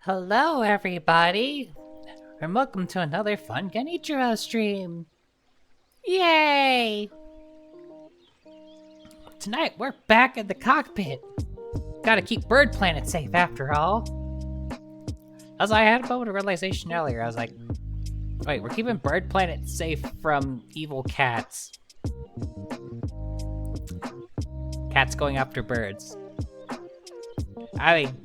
Hello, everybody, and welcome to another fun Genichiro stream. Yay! Tonight, we're back at the cockpit. Gotta keep Bird Planet safe, after all. As I had a moment of realization earlier, I was like, wait, we're keeping Bird Planet safe from evil cats. Cats going after birds. I mean,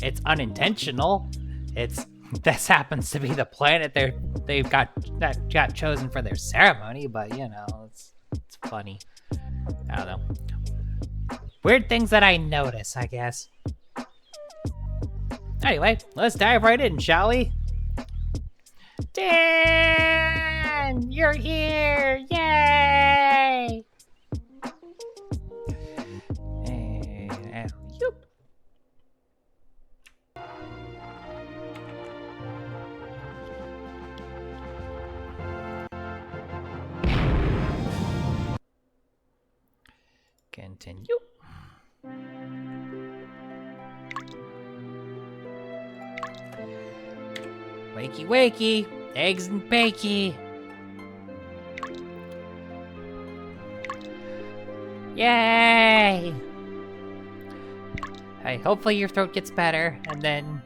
it's unintentional. This happens to be the planet they've got chosen for their ceremony, but you know, it's funny. I don't know. Weird things that I notice, I guess. Anyway, let's dive right in, shall we? Dan, you're here! Yay! And yoop. Continue. Wakey wakey, eggs and bakey. Yay! Hey, hopefully your throat gets better, and then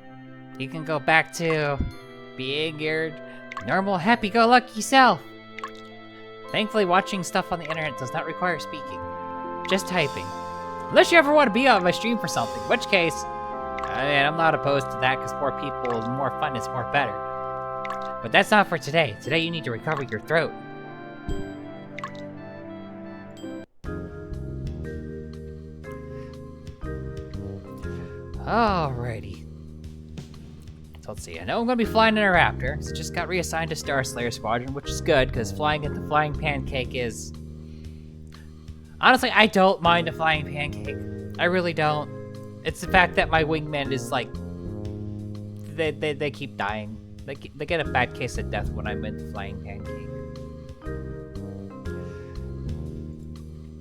you can go back to being your normal happy-go-lucky self. Thankfully, watching stuff on the internet does not require speaking. Just typing. Unless you ever want to be on my stream for something, in which case, I'm not opposed to that because more people and more fun is more better. But that's not for today. Today you need to recover your throat. Alrighty. So let's see. I know I'm going to be flying in a Raptor, so just got reassigned to Star Slayer Squadron, which is good because flying in the Flying Pancake is... Honestly, I don't mind a flying pancake. I really don't. It's the fact that my wingman is like, they keep dying. They get a bad case of death when I'm in the flying pancake.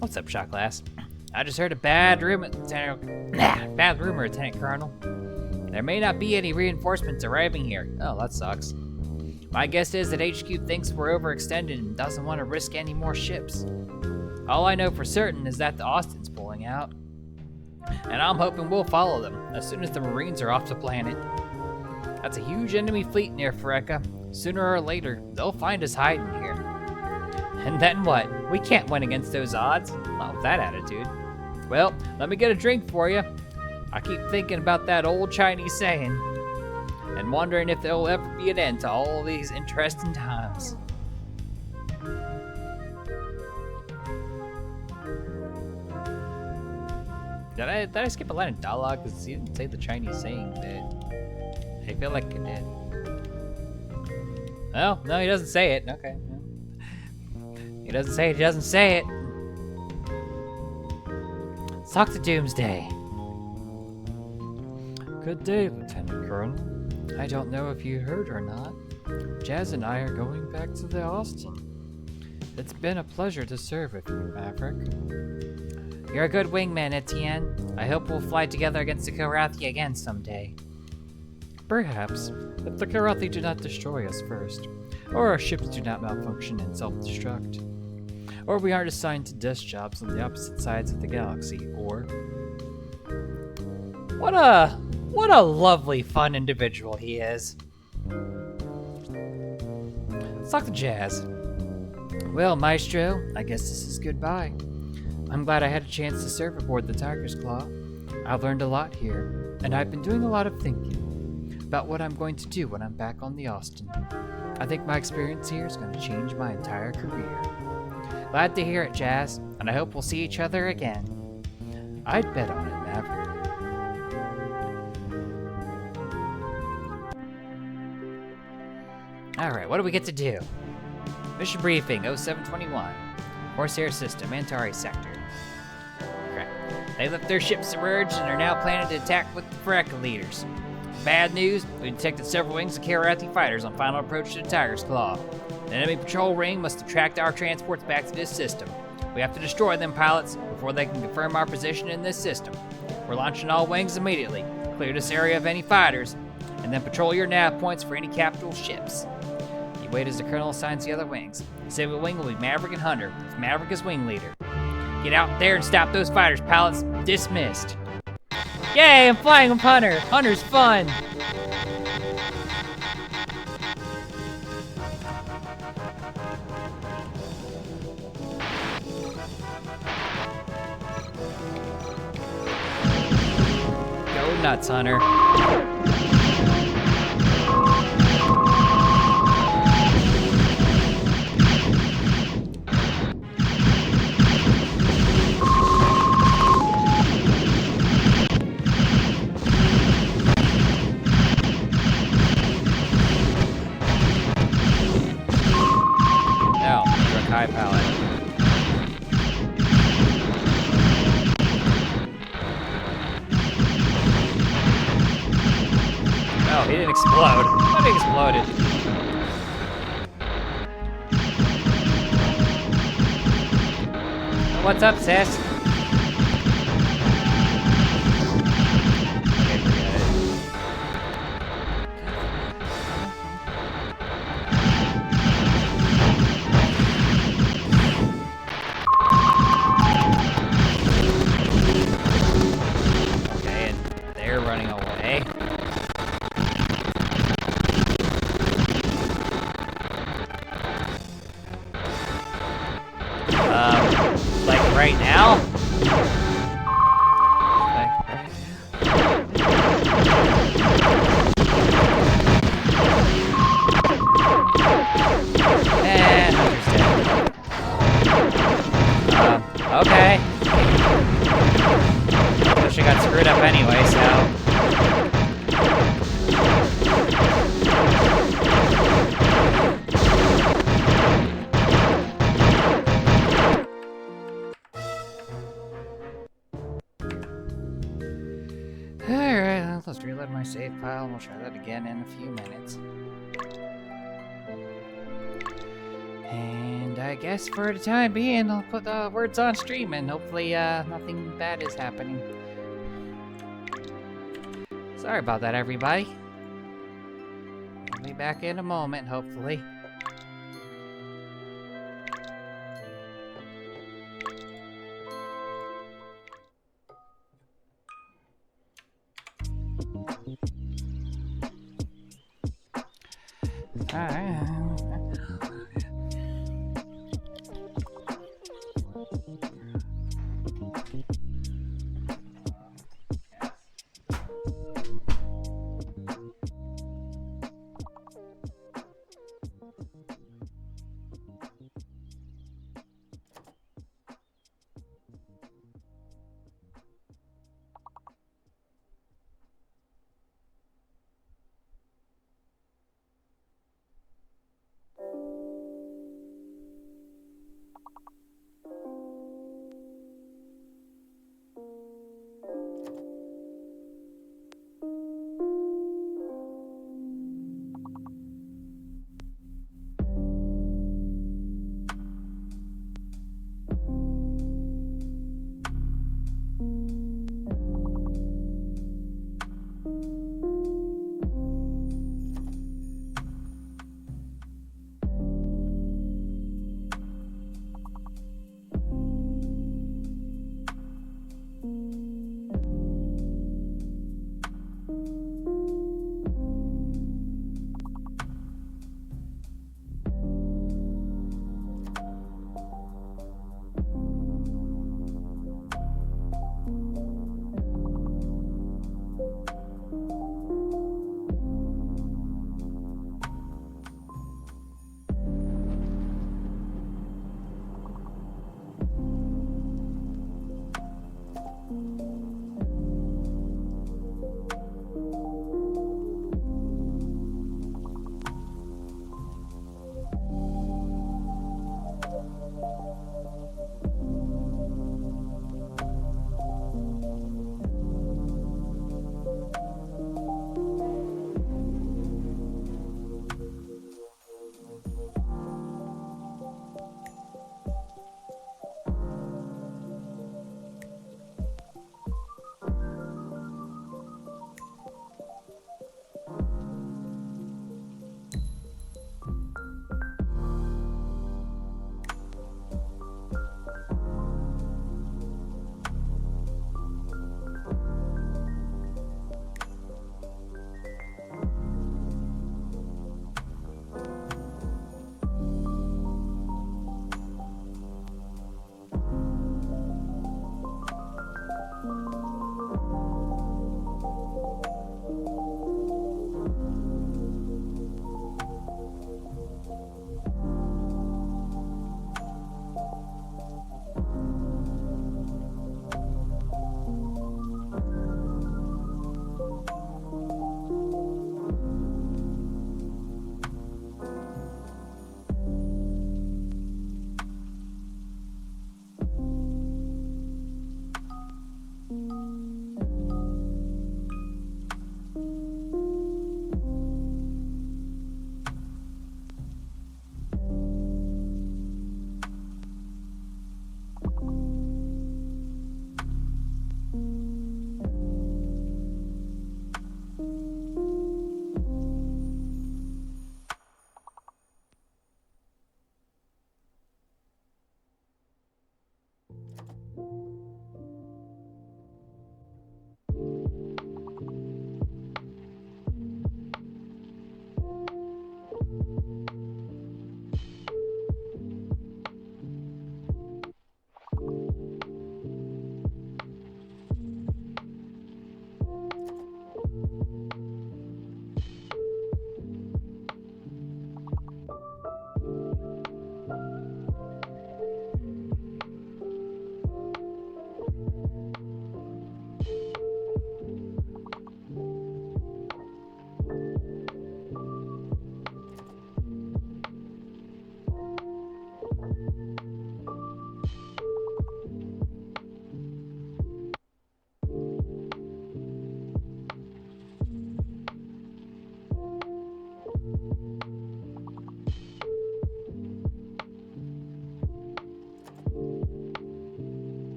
What's up, shot class? I just heard a bad rumor, Lieutenant Colonel. There may not be any reinforcements arriving here. Oh, that sucks. My guess is that HQ thinks we're overextended and doesn't want to risk any more ships. All I know for certain is that the Austin's pulling out. And I'm hoping we'll follow them as soon as the Marines are off the planet. That's a huge enemy fleet near Freka. Sooner or later, they'll find us hiding here. And then what? We can't win against those odds. Not with that attitude. Well, let me get a drink for you. I keep thinking about that old Chinese saying, and wondering if there'll ever be an end to all these interesting times. Did I skip a line of dialogue? Because he didn't say the Chinese saying that. I feel like it did. Oh, no, he doesn't say it. Okay. He doesn't say it, he doesn't say it. Let's talk to Doomsday. Good day, Lieutenant Colonel. I don't know if you heard or not. Jazz and I are going back to the Austin. It's been a pleasure to serve with you, Maverick. You're a good wingman, Etienne. I hope we'll fly together against the Karathi again someday. Perhaps, if the Karathi do not destroy us first, or our ships do not malfunction and self-destruct, or we aren't assigned to desk jobs on the opposite sides of the galaxy, or... What a lovely, fun individual he is. Let's talk to Jazz. Well, Maestro, I guess this is goodbye. I'm glad I had a chance to serve aboard the Tiger's Claw. I've learned a lot here, and I've been doing a lot of thinking about what I'm going to do when I'm back on the Austin. I think my experience here is going to change my entire career. Glad to hear it, Jazz, and I hope we'll see each other again. I'd bet on it, Maverick. Alright, what do we get to do? Mission briefing, 0721. Corsair system, Antari sector. Crap. They left their ship submerged and are now planning to attack with the Freka leaders. Bad news, we detected several wings of Karathi fighters on final approach to the Tiger's Claw. The enemy patrol ring must have tracked our transports back to this system. We have to destroy them pilots before they can confirm our position in this system. We're launching all wings immediately. Clear this area of any fighters. and then patrol your nav points for any capital ships. You wait as the colonel assigns the other wings. Pacific Wing will be Maverick and Hunter, with Maverick as wing leader. Get out there and stop those fighters, pilots. Dismissed. Yay, I'm flying with Hunter. Hunter's fun. Go nuts, Hunter. High pallet. No, he didn't explode. I thought he exploded. What's up, sis? Okay, forget it. Running away. Like right now? Okay. Wish I got screwed up anyway, so. Alright, let's reload my save file and we'll try that again in a few minutes. And I guess for the time being, I'll put the words on stream and hopefully nothing bad is happening. Sorry about that, everybody. I'll be back in a moment, hopefully. Alright.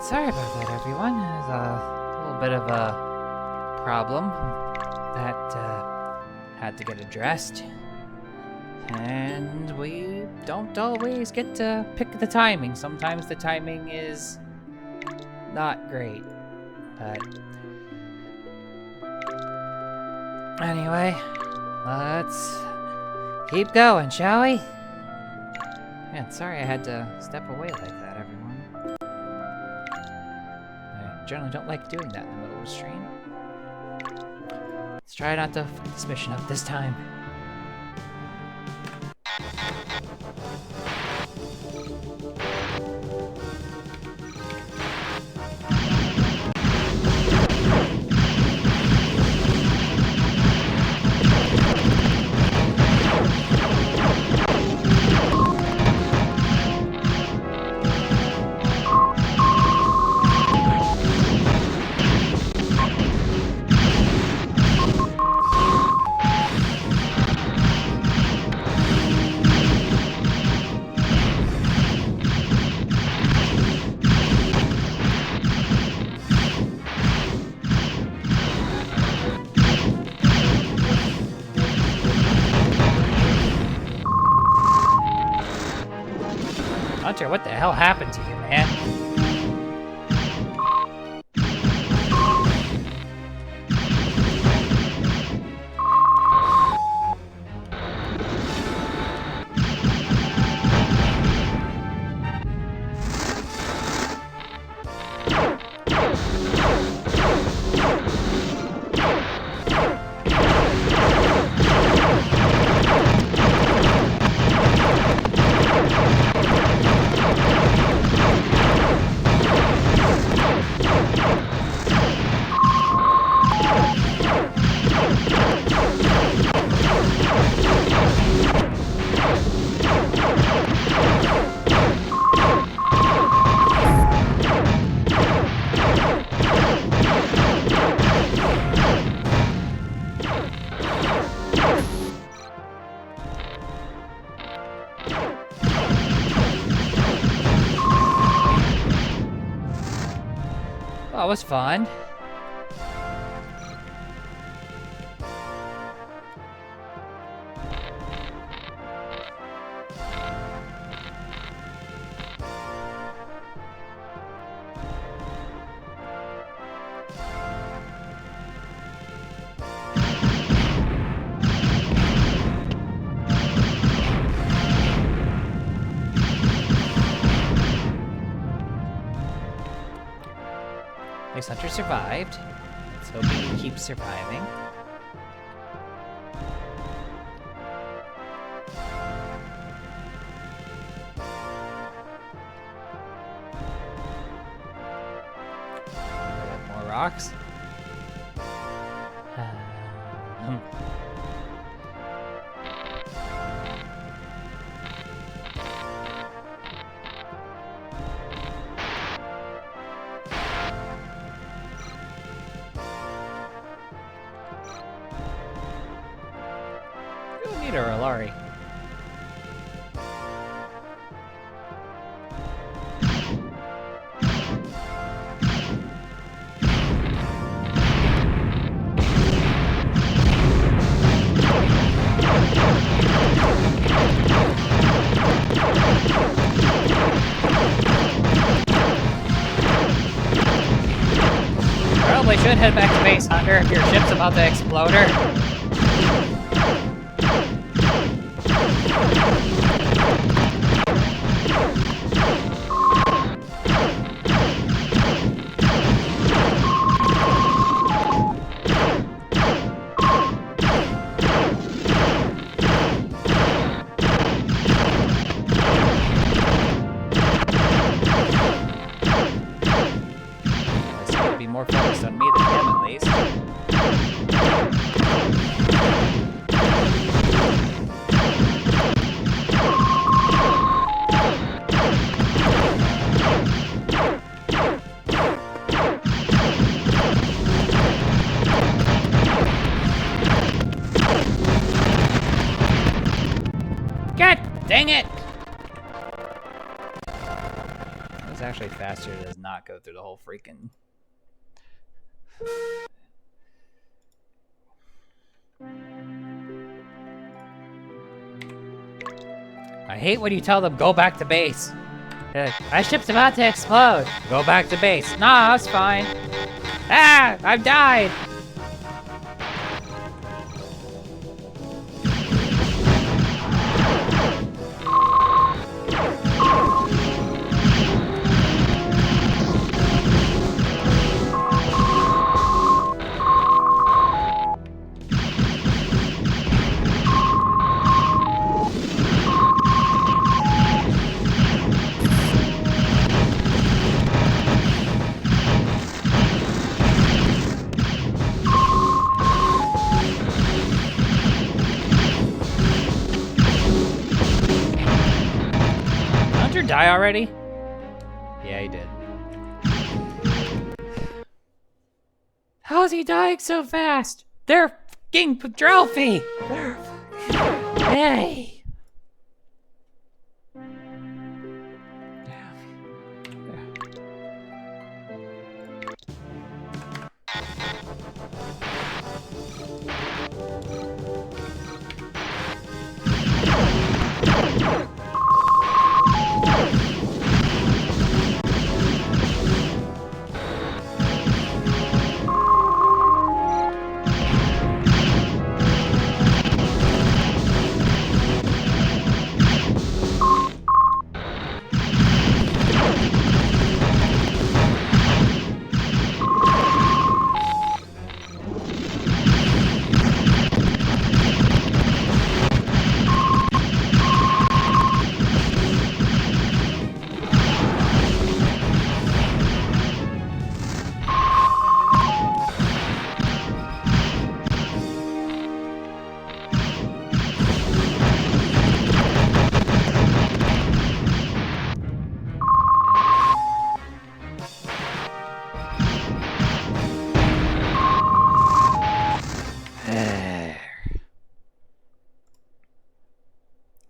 Sorry about that, everyone. There's a little bit of a problem that had to get addressed. And we don't always get to pick the timing. Sometimes the timing is not great. But anyway, let's keep going, shall we? Man, sorry I had to step away like that, everyone. I generally don't like doing that in the middle of a stream. Let's try not to fuck this mission up this time. Hunter, what the hell happened to you, man? Well, it was fun. At least Hunter survived. Let's hope he keeps surviving. More rocks. Or a Lari. Probably should head back to base, Hunter, if your ship's about to explode her. more focused on me than him, at least. God dang it! It's actually faster. It does not go through the whole freaking... I hate when you tell them, go back to base. My ship's about to explode. Go back to base. Nah, it's fine. Ah, I've died. Die already? Yeah, he did. How is he dying so fast? They're fucking Drelfy! Hey!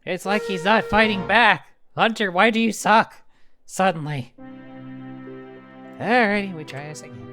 It's like he's not fighting back. Hunter, why do you suck? Suddenly. Alrighty, we try this again.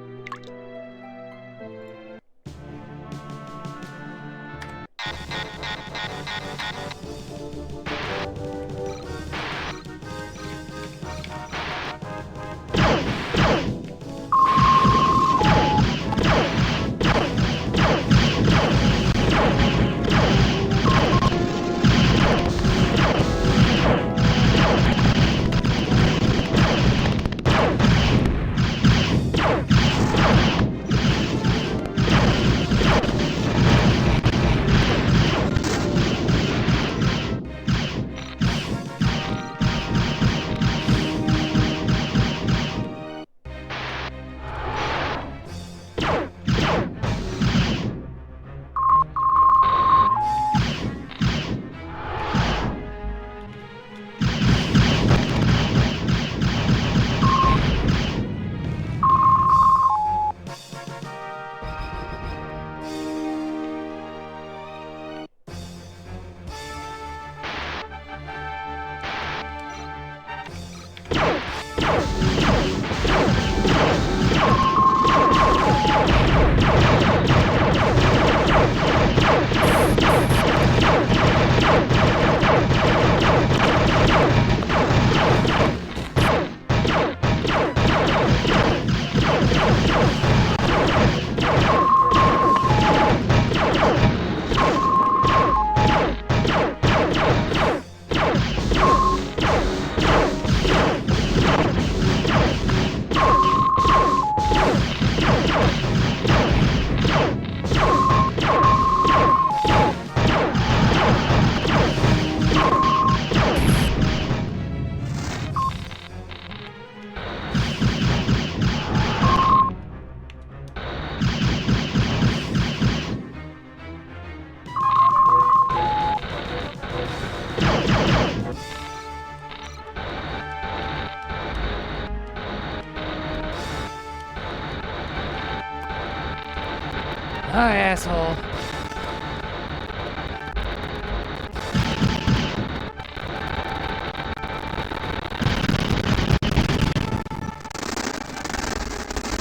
Hi, asshole.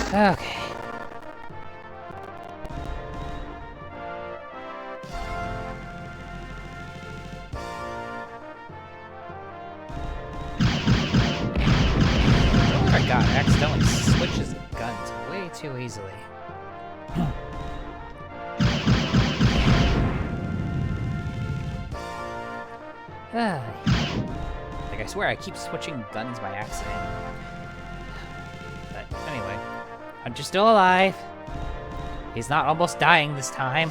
Okay. Oh my god, I accidentally switches guns way too easily. Like, I swear I keep switching guns by accident. But anyway, Hunter's still alive. He's not almost dying this time.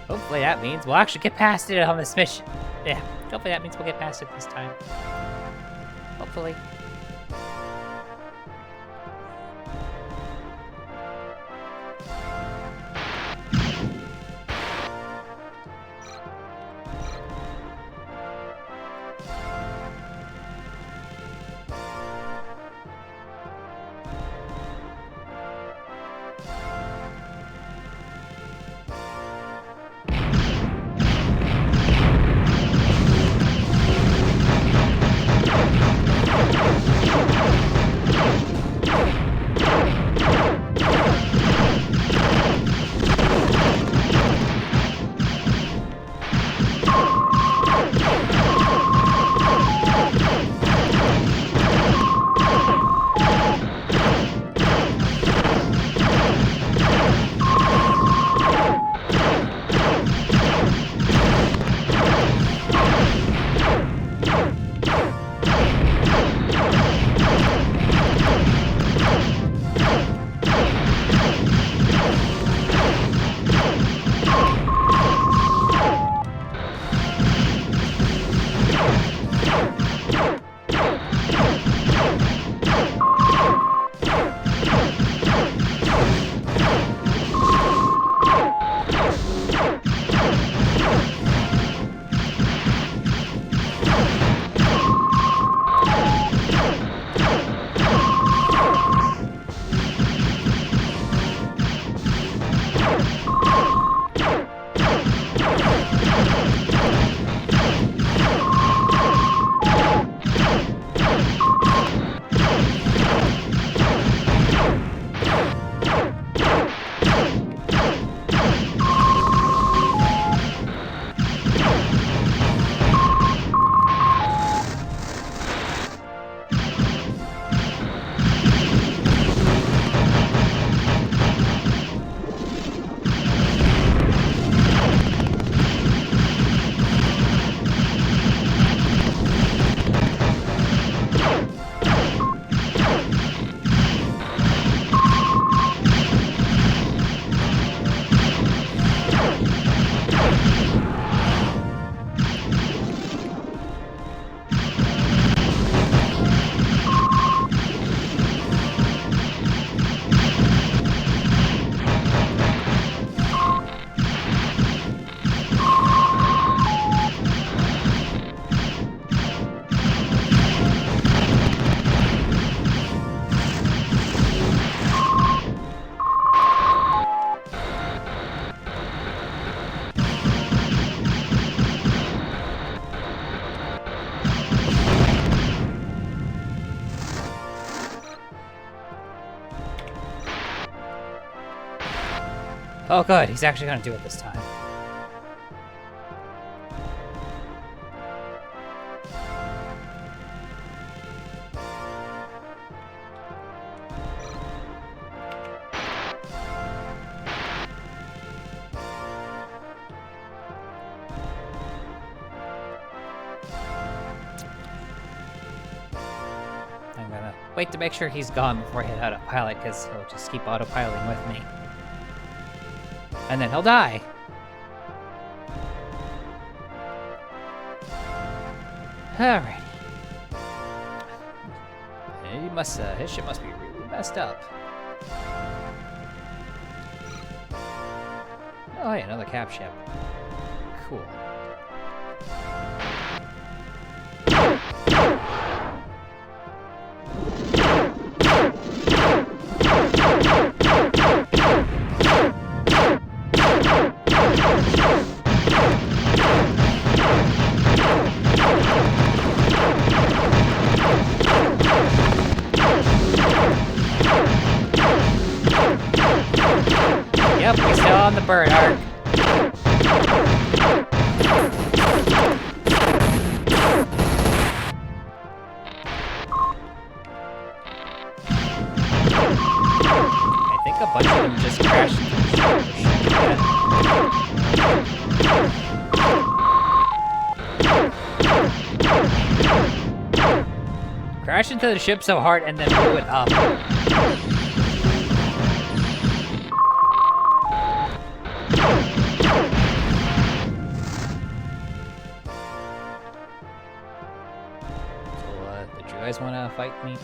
Hopefully that means we'll actually get past it on this mission. Yeah, hopefully that means we'll get past it this time. Hopefully. Oh good, he's actually gonna do it this time. I'm gonna wait to make sure he's gone before I hit autopilot, because he'll just keep autopiloting with me. And then he'll die. Alrighty. His ship must be really messed up. Oh, hey, another cap ship. Cool. Yep, we still on the bird arc. I think a bunch of them just crashed into the ship. Crashed into the ship so hard and then blew it up. Did you guys want to fight me too?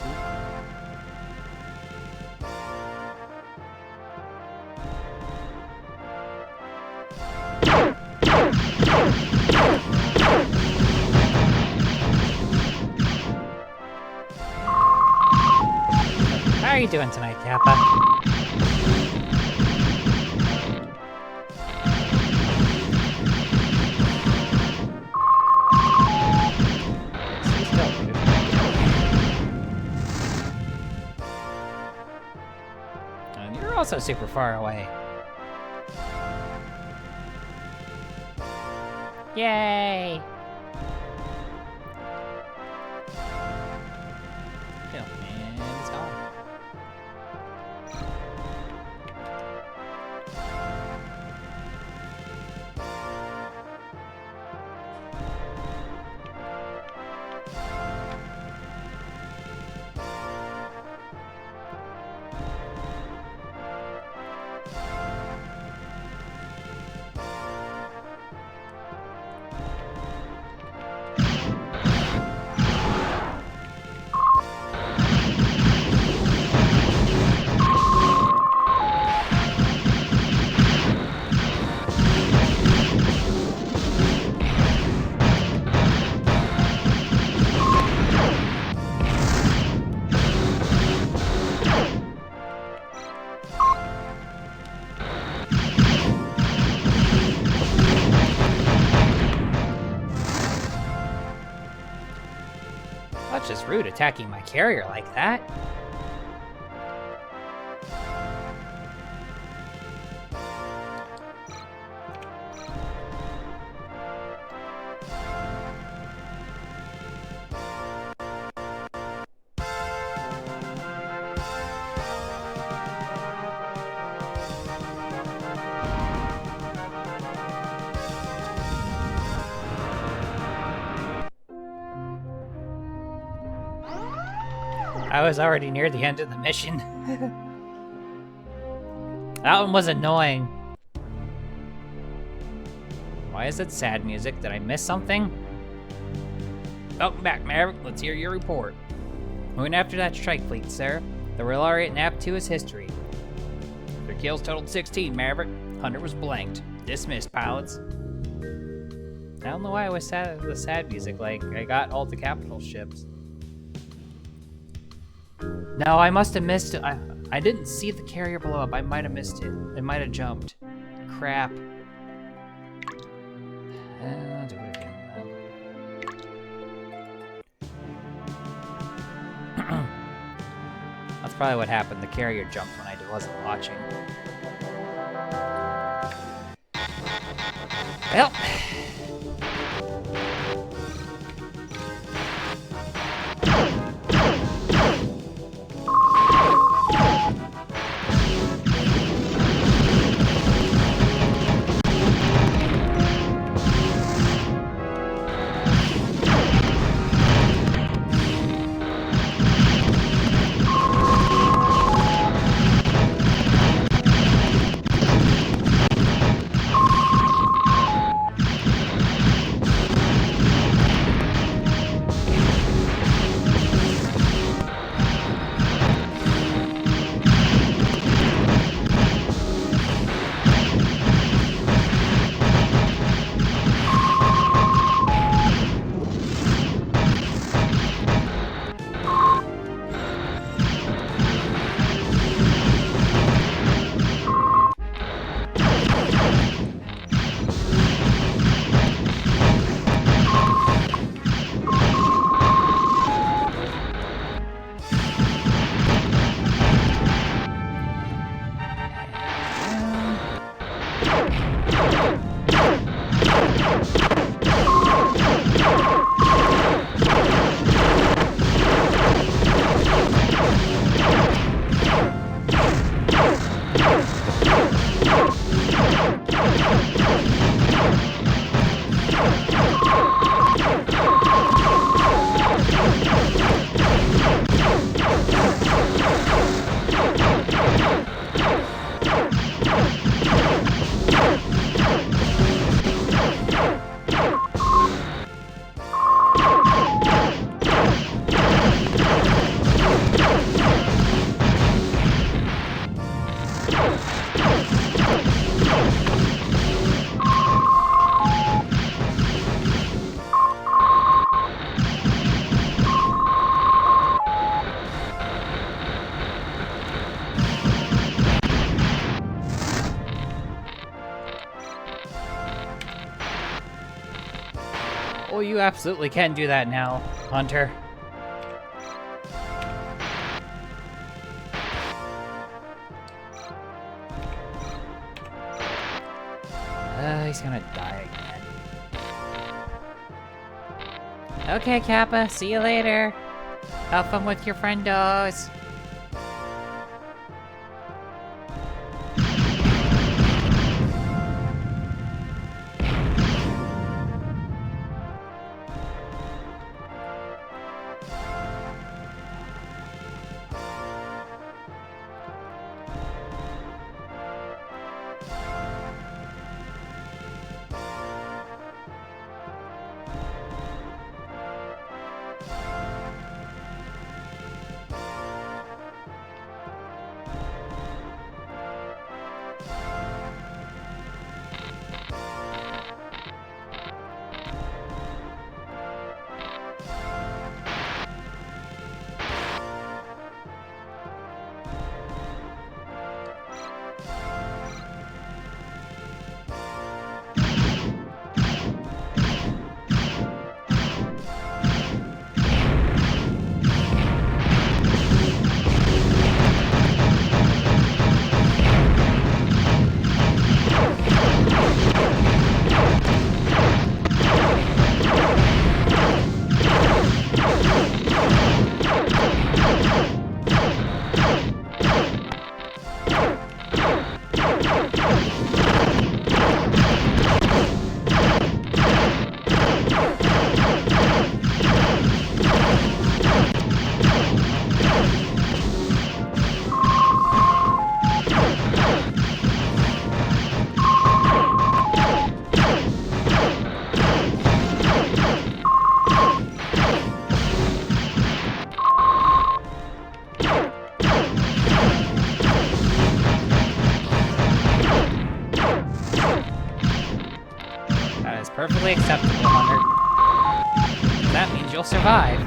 How are you doing tonight, Kappa? And you're also super far away. Yay! And it's gone. That's just rude, attacking my carrier like that. I was already near the end of the mission. That one was annoying. Why is it sad music? Did I miss something? Welcome back, Maverick. Let's hear your report. Moving after that strike fleet, sir. The real rate in Act 2 is history. Their kills totaled 16, Maverick. Hunter was blanked. Dismissed, pilots. I don't know why I was sad at the sad music, like, I got all the capital ships. No, I must have missed it. I didn't see the carrier blow up. I might have missed it. It might have jumped. Crap. I'll do it again. That's probably what happened. The carrier jumped when I wasn't watching. Well. Oh, you absolutely can do that now, Hunter. He's gonna die again. Okay, Kappa, see you later. Have fun with your friendos. Perfectly acceptable, Hunter. That means you'll survive.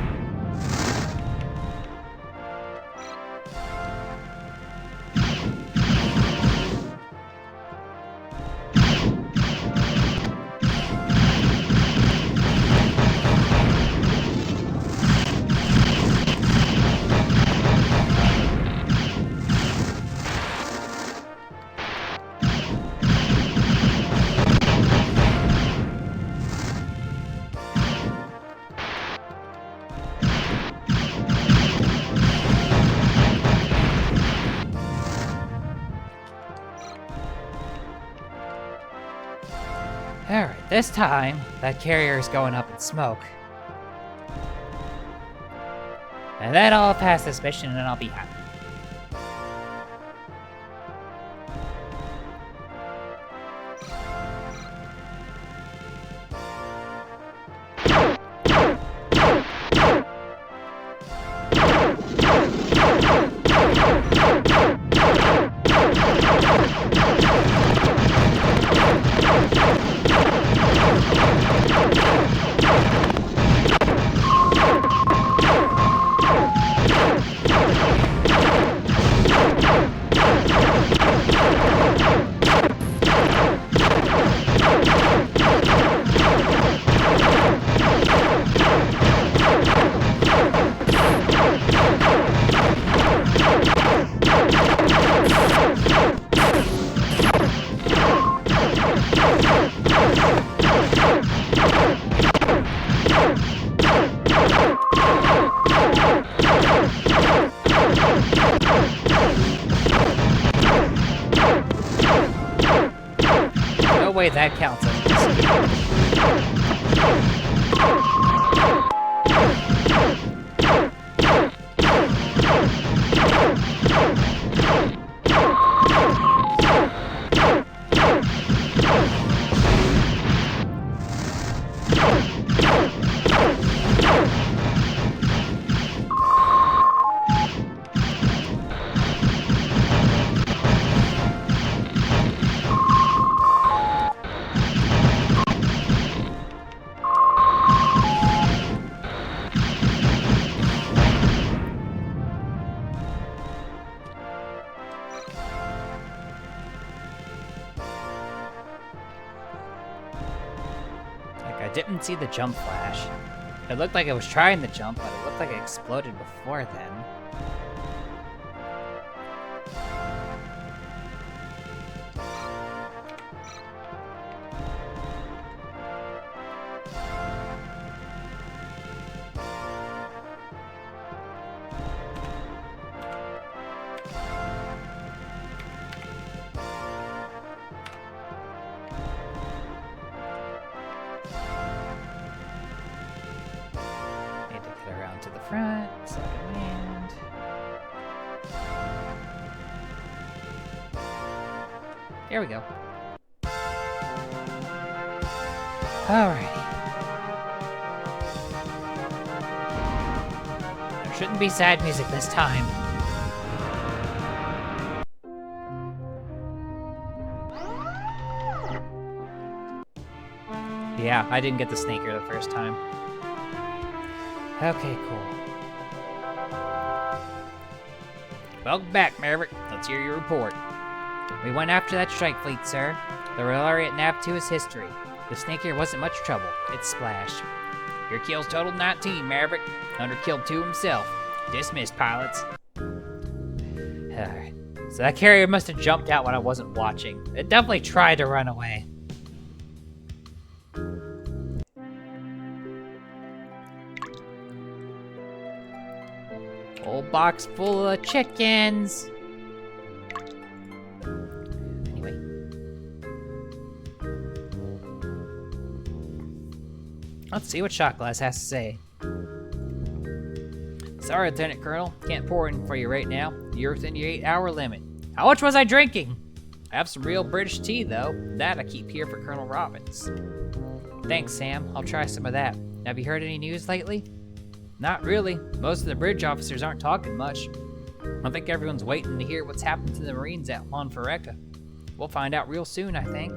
Alright, this time, that carrier is going up in smoke. And then I'll pass this mission and I'll be happy. No way that counts as didn't see the jump flash. It looked like it was trying to jump, but it looked like it exploded before then. To the front, so I can land. There we go. Alrighty. There shouldn't be sad music this time. Yeah, I didn't get the snaker the first time. Okay, cool. Welcome back, Maverick. Let's hear your report. We went after that strike fleet, sir. The Rotary at Nav 2 is history. The snaker wasn't much trouble. It splashed. Your kills totaled 19, Maverick. Hunter killed 2 himself. Dismissed, pilots. Alright. So that carrier must have jumped out when I wasn't watching. It definitely tried to run away. Whole box full of chickens. Anyway. Let's see what Shot Glass has to say. Sorry, Lieutenant Colonel. Can't pour in for you right now. You're within your 8-hour limit. How much was I drinking? I have some real British tea, though. That I keep here for Colonel Robbins. Thanks, Sam. I'll try some of that. Have you heard any news lately? Not really. Most of the bridge officers aren't talking much. I think everyone's waiting to hear what's happened to the Marines at Monferreca. We'll find out real soon, I think.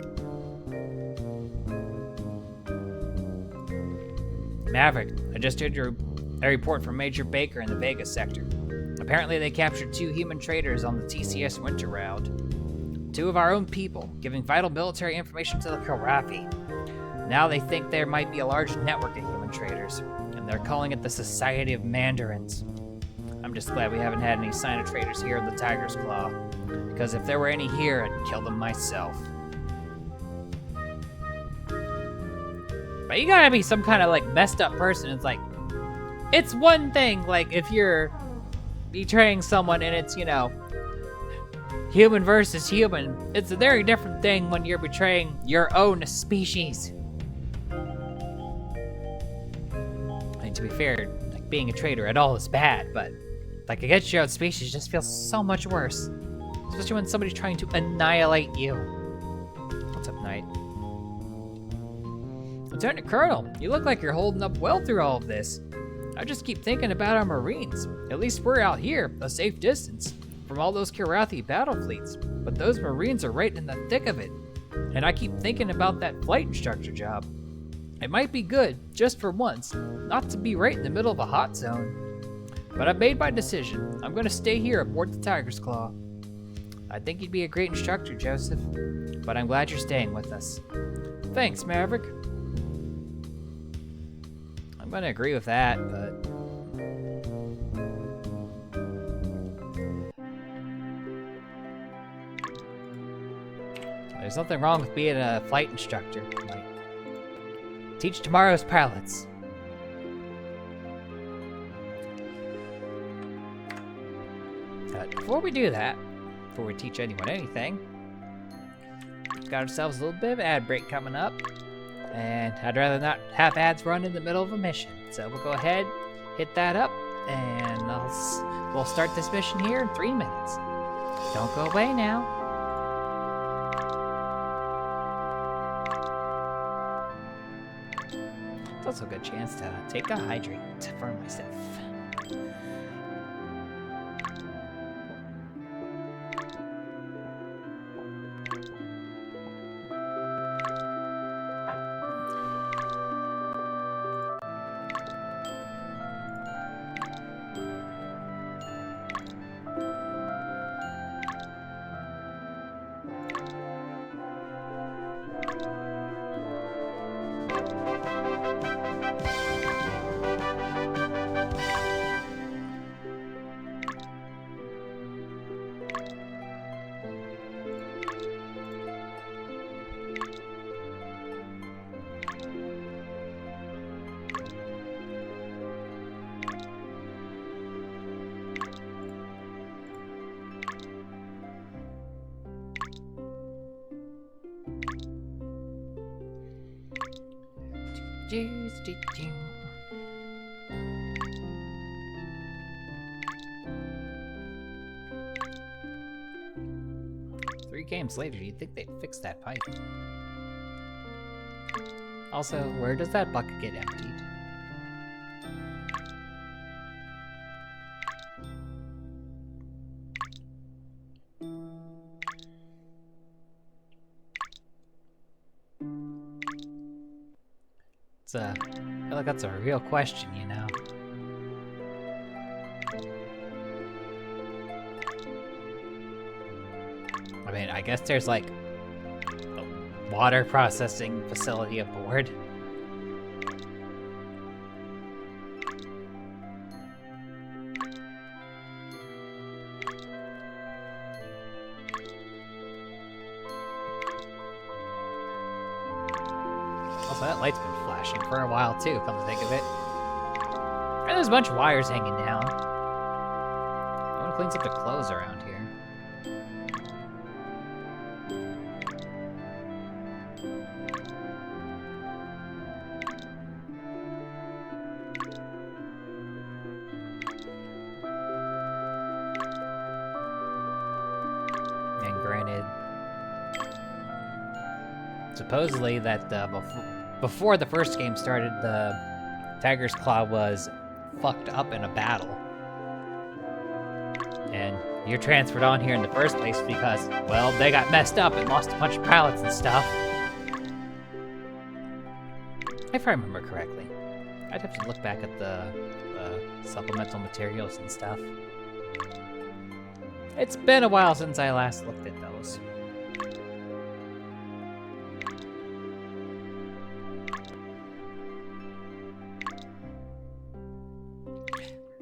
Maverick, I just heard a report from Major Baker in the Vegas sector. Apparently they captured 2 human traitors on the TCS Winter Round. 2 of our own people, giving vital military information to the Karafi. Now they think there might be a large network of human traitors. They're calling it the Society of Mandarins. I'm just glad we haven't had any sign of traitors here in the Tiger's Claw. Because if there were any here, I'd kill them myself. But you gotta be some kind of like messed up person. It's like, it's one thing like if you're betraying someone and it's, you know, human versus human. It's a very different thing when you're betraying your own species. To be fair, like being a traitor at all is bad, but like against your own species just feels so much worse. Especially when somebody's trying to annihilate you. What's up, Knight? Lieutenant Colonel, you look like you're holding up well through all of this. I just keep thinking about our Marines. At least we're out here, a safe distance, from all those Karathi battle fleets. But those Marines are right in the thick of it. And I keep thinking about that flight instructor job. It might be good, just for once, not to be right in the middle of a hot zone. But I've made my decision. I'm going to stay here aboard the Tiger's Claw. I think you'd be a great instructor, Joseph. But I'm glad you're staying with us. Thanks, Maverick. I'm going to agree with that, but... there's nothing wrong with being a flight instructor. Like, teach tomorrow's pilots. But before we do that, before we teach anyone anything, we've got ourselves a little bit of ad break coming up. And I'd rather not have ads run in the middle of a mission. So we'll go ahead, hit that up, and we'll start this mission here in 3 minutes. Don't go away now. It's also a good chance to take a hydrate for myself. Three games later, you'd think they'd fix that pipe. Also, where does that bucket get emptied? I feel like that's a real question, you know? I mean, I guess there's like a water processing facility aboard. Also, that light's been flashing for a while too, come to think of it. And there's a bunch of wires hanging down. No one cleans up the clothes around here. And granted, supposedly that before the first game started, the Tiger's Claw was fucked up in a battle. And you're transferred on here in the first place because, well, they got messed up and lost a bunch of pilots and stuff. If I remember correctly. I'd have to look back at the supplemental materials and stuff. It's been a while since I last looked at those.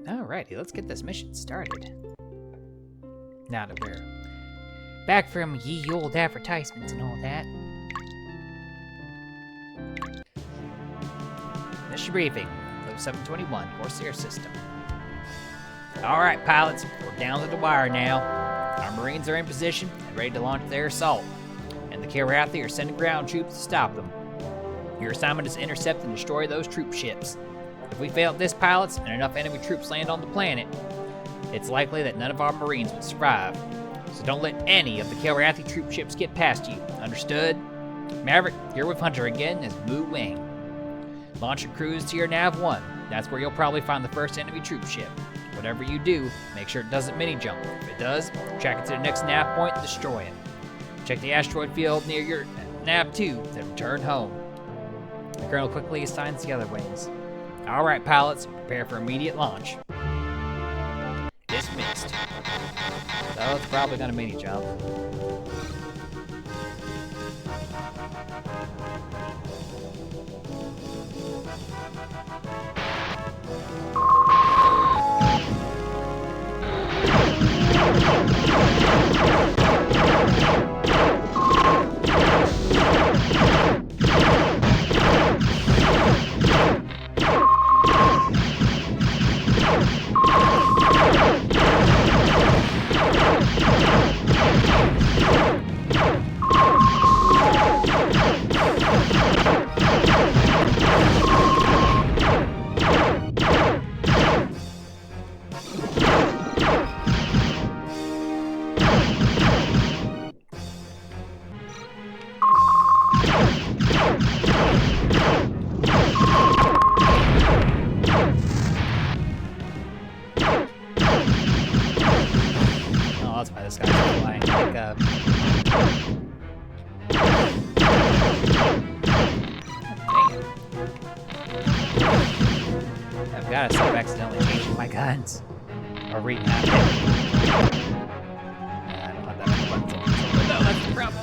Alrighty, let's get this mission started. Now that we're back from ye old advertisements and all that. Mission briefing, 0721, Corsair system. Alright, pilots, we're down to the wire now. Our Marines are in position and ready to launch their assault. And the Kilrathi are sending ground troops to stop them. Your assignment is to intercept and destroy those troop ships. If we fail at this, pilots, and enough enemy troops land on the planet, it's likely that none of our Marines would survive. So don't let any of the Kilrathi troop ships get past you. Understood? Maverick, you're with Hunter again as Moo Wing. Launch your cruise to your Nav 1. That's where you'll probably find the first enemy troop ship. Whatever you do, make sure it doesn't mini-jump. If it does, track it to the next nav point and destroy it. Check the asteroid field near your Nav 2, then return home. The Colonel quickly assigns the other wings. Alright, pilots, prepare for immediate launch. Dismissed. So it's probably gonna mini-jump. That's why this guy's flying like a... Dang it. I've got to stop accidentally changing my guns. Or remapping. I don't have that many buttons on this one. No, that's the problem.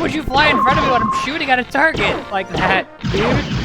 would you fly in front of me when I'm shooting at a target like that, dude?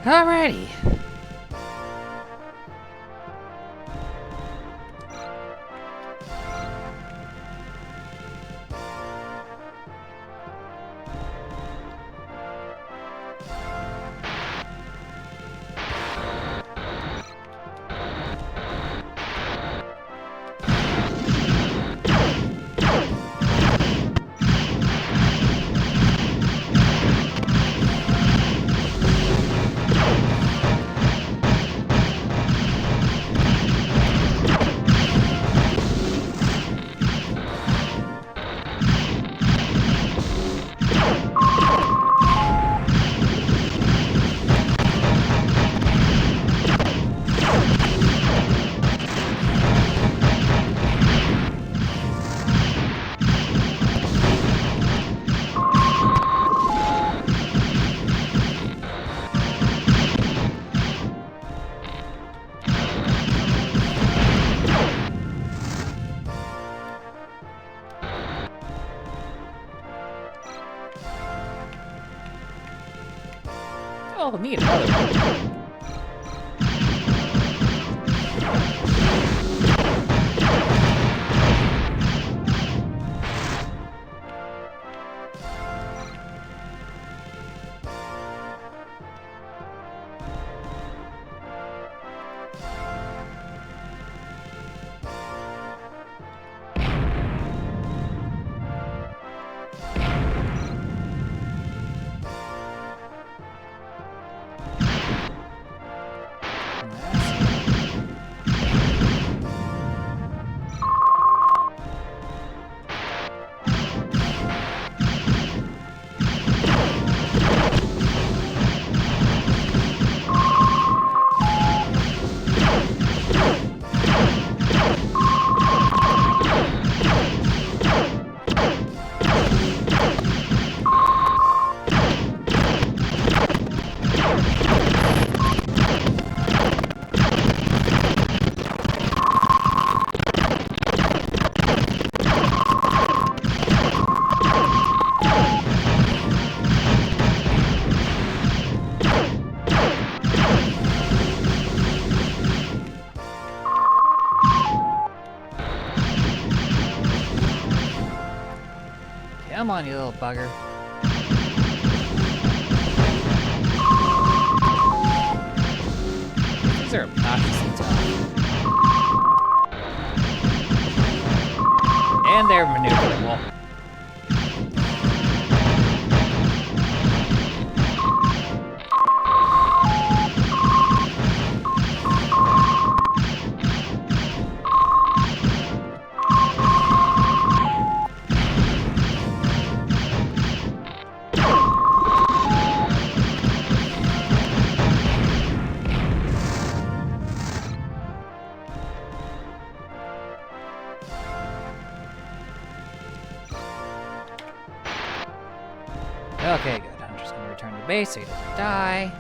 Alrighty. Oh, neat, another one. Come on, you little bugger. These are obnoxiously tough. And they're maneuverable. Okay, good. I'm just gonna return to base so he doesn't die.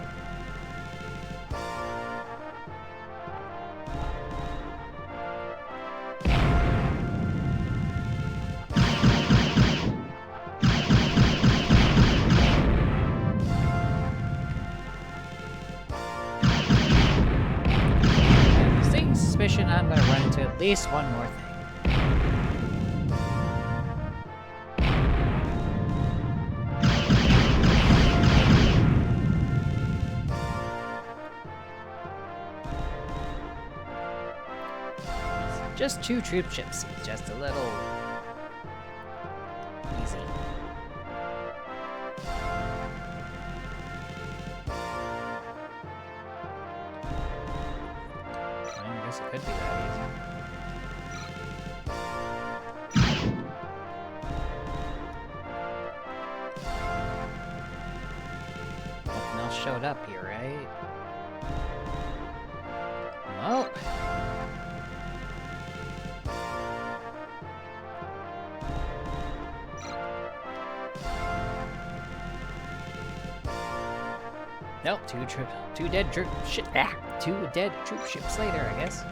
And distinct suspicion I'm gonna run into at least one more thing. Just two troop ships, just a little guess it could be that easy. Nothing else showed up here, right? Well. Nope, two dead troop ships later, I guess.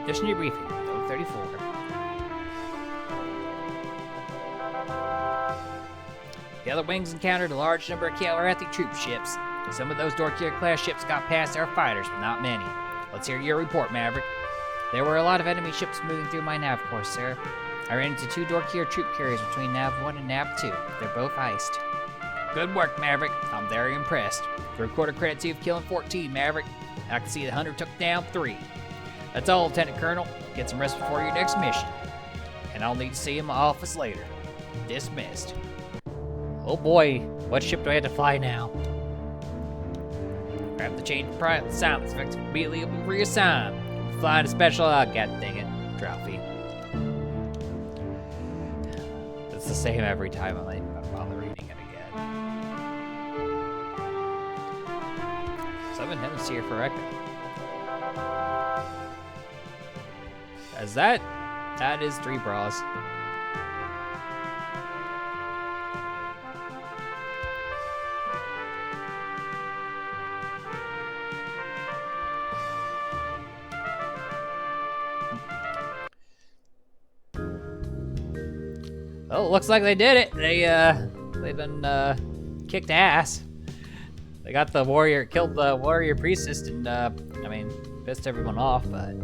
Mission debriefing, Note 34. The other wings encountered a large number of Calarathi troop ships. Some of those Dorkier-class ships got past our fighters, but not many. Let's hear your report, Maverick. There were a lot of enemy ships moving through my nav course, sir. I ran into 2 Dorkier troop carriers between Nav 1 and Nav 2. They're both iced. Good work, Maverick. I'm very impressed. 3/4 credit to you for killing 14, Maverick. I can see the Hunter took down 3. That's all, Lieutenant Colonel. Get some rest before your next mission. And I'll need to see you in my office later. Dismissed. Oh boy, what ship do I have to fly now? Grab the change of silence effects immediately, you'll be reassigned. We'll be flying a special, god dang it, trophy. It's the same every time, I'm not even gonna bother reading it again. Southern Hemisphere for Echo. Is that is 3 bras. Oh, looks like they did it. They've been kicked ass. They got the warrior, killed the warrior priestess, and I mean, pissed everyone off, but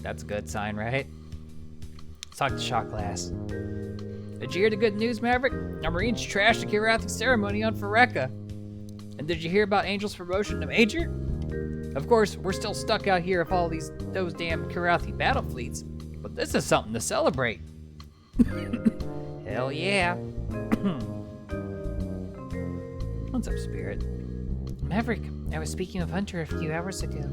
that's a good sign, right? Let's talk to Shot Glass. Did you hear the good news, Maverick? Our Marines trashed the Kirathi ceremony on Phyreka. And did you hear about Angel's promotion to Major? Of course, we're still stuck out here with all those damn Kirathi battle fleets, but this is something to celebrate. Hell yeah. What's up, Spirit? Maverick, I was speaking with Hunter a few hours ago.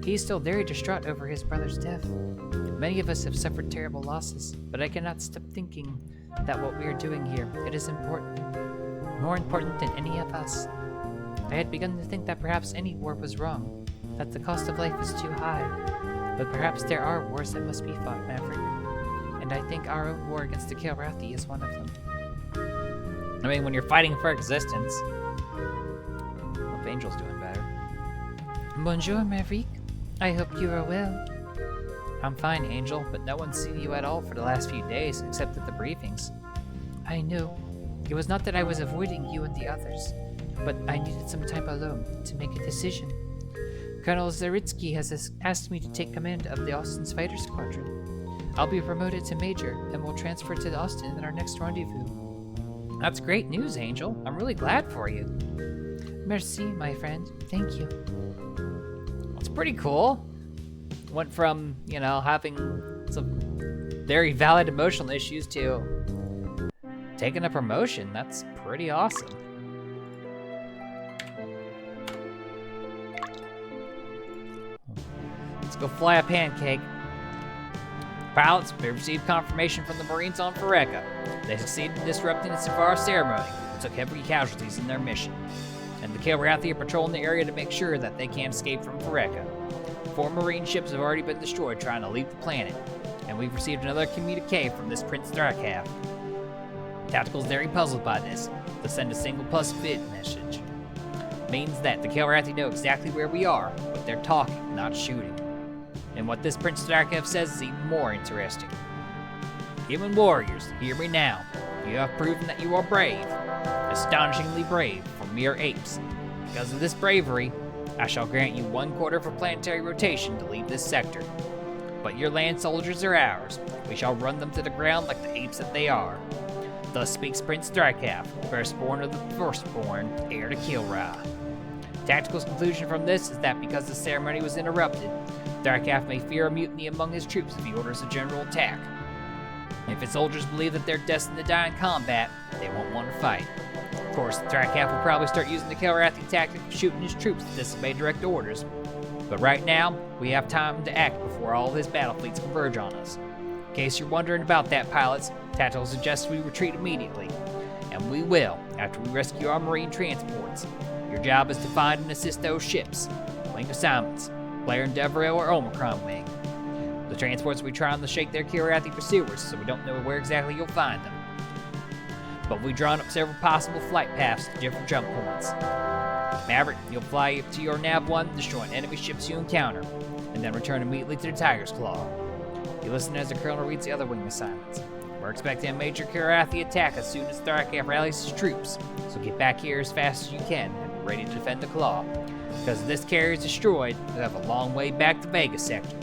He's still very distraught over his brother's death. Many of us have suffered terrible losses, but I cannot stop thinking that what we are doing here, it is important. More important than any of us. I had begun to think that perhaps any war was wrong, that the cost of life is too high. But perhaps there are wars that must be fought, Maverick. And I think our own war against the Kilrathi is one of them. I mean, when you're fighting for existence. Hope Angel's doing better. Bonjour, Maverick. I hope you are well. I'm fine, Angel, but no one's seen you at all for the last few days, except at the briefings. I know. It was not that I was avoiding you and the others, but I needed some time alone to make a decision. Colonel Zaritsky has asked me to take command of the Austin's fighter squadron. I'll be promoted to Major, and will transfer to Austin at our next rendezvous. That's great news, Angel. I'm really glad for you. Merci, my friend. Thank you. That's pretty cool. Went from, you know, having some very valid emotional issues to taking a promotion. That's pretty awesome. Let's go fly a pancake. Pilots, we received confirmation from the Marines on Phyreka. They succeeded in disrupting the Safar ceremony and took heavy casualties in their mission. And the Kilrathi are patrolling the area to make sure that they can't escape from Phyreka. 4 Marine ships have already been destroyed trying to leave the planet, and we've received another communique from this Prince Thrakath. Tactical's very puzzled by this, but send a single plus bid message. means that the Kilrathi know exactly where we are, but they're talking, not shooting. And what this Prince Starkev says is even more interesting. Human warriors, hear me now. You have proven that you are brave, astonishingly brave for mere apes. Because of this bravery, I shall grant you 1/4 of a planetary rotation to leave this sector. But your land soldiers are ours. We shall run them to the ground like the apes that they are. Thus speaks Prince Starkev, firstborn of the firstborn, heir to Kilra. Tactical conclusion from this is that because the ceremony was interrupted, Starkev may fear a mutiny among his troops if he orders a general attack. If his soldiers believe that they're destined to die in combat, they won't want to fight. Of course, Starkev will probably start using the Kilrathi tactic of shooting his troops to disobey direct orders. But right now, we have time to act before all of his battle fleets converge on us. In case you're wondering about that, pilots, Tactical suggests we retreat immediately. And we will, after we rescue our marine transports. Your job is to find and assist those ships. Wing assignments: Blair and Deverell or Omicron Wing. The transports will be trying to shake their Kilrathi pursuers, so we don't know where exactly you'll find them. But we've drawn up several possible flight paths to different jump points. Maverick, you'll fly up to your Nav 1, destroying enemy ships you encounter, and then return immediately to the Tiger's Claw. You listen as the Colonel reads the other wing assignments. We're expecting a major Kilrathi attack as soon as Starkev rallies his troops, so get back here as fast as you can and be ready to defend the Claw. Because if this carrier is destroyed, you'll have a long way back to Vega Sector.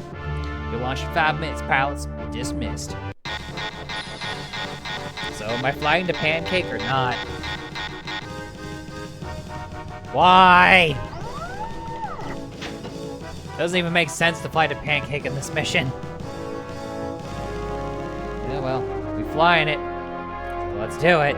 You'll launch in 5 minutes, pilots. You're dismissed. So, am I flying to Pancake or not? Why? Doesn't even make sense to fly to Pancake in this mission. Yeah, well, we're flying it. So let's do it.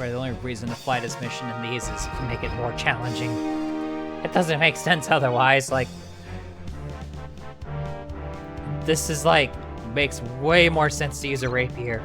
The only reason to fly this mission in these is to make it more challenging. It doesn't make sense otherwise. Like, this is like, makes way more sense to use a rapier.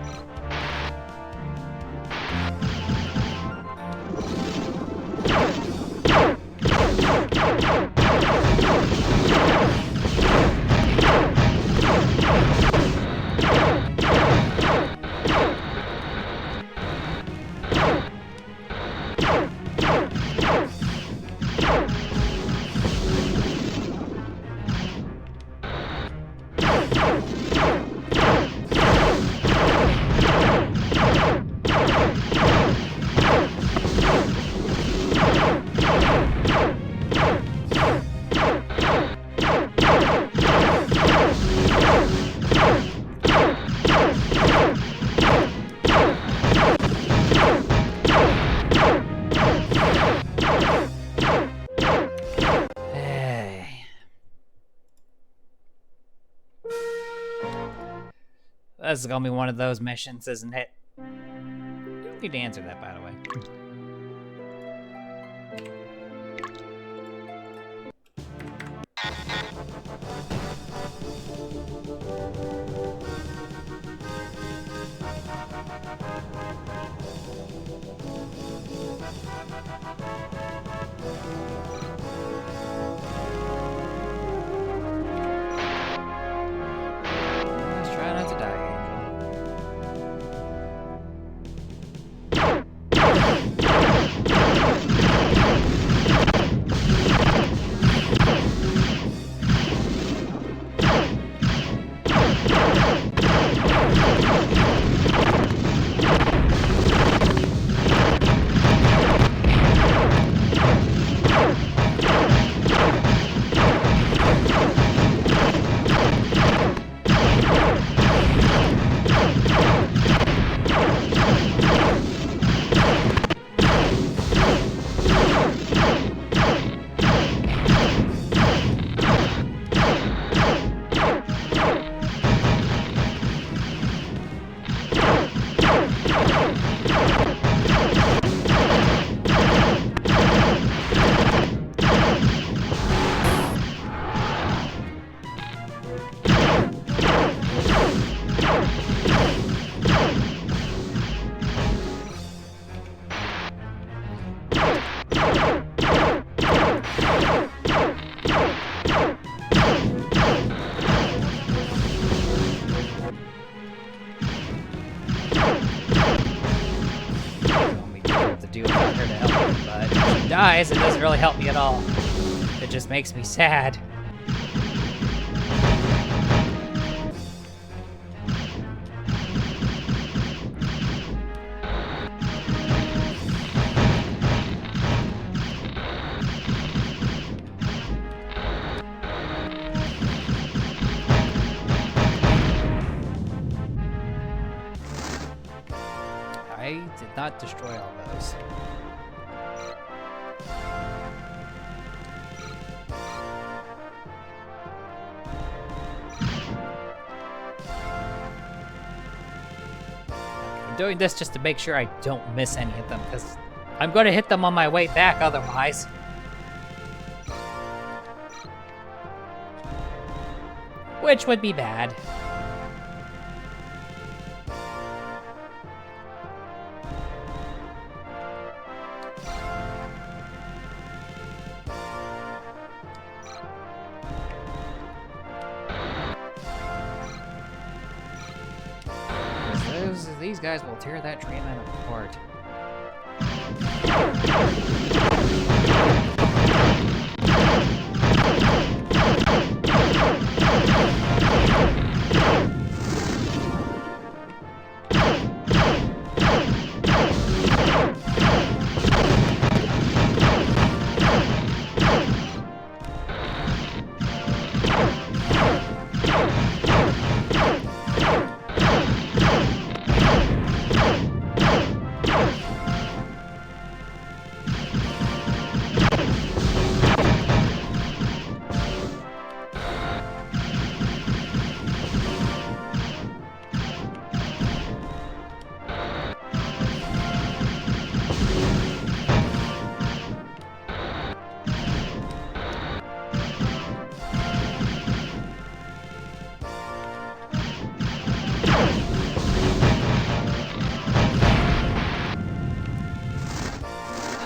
This is gonna be one of those missions, isn't it? You don't need to answer that, by the way. Let's try not to die, do without her to help me, but if she dies, it doesn't really help me at all. It just makes me sad. I did not destroy all those. I'm doing this just to make sure I don't miss any of them, because I'm going to hit them on my way back otherwise. Which would be bad. These guys will tear that train man apart.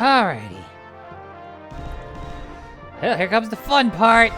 Alrighty. Well, here comes the fun part.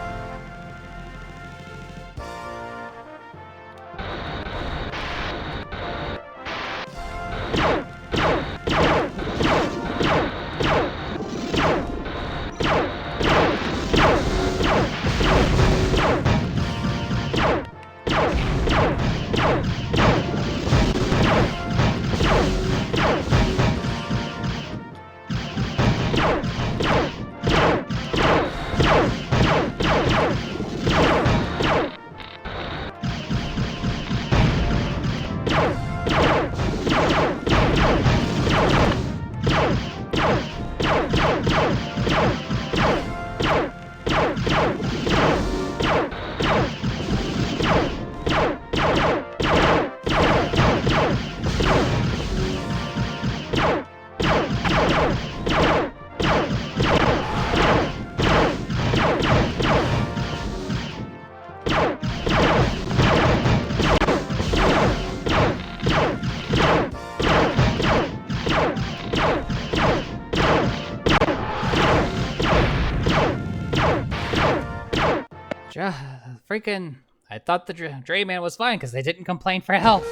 Freaking... I thought the Drayman was fine because they didn't complain for help.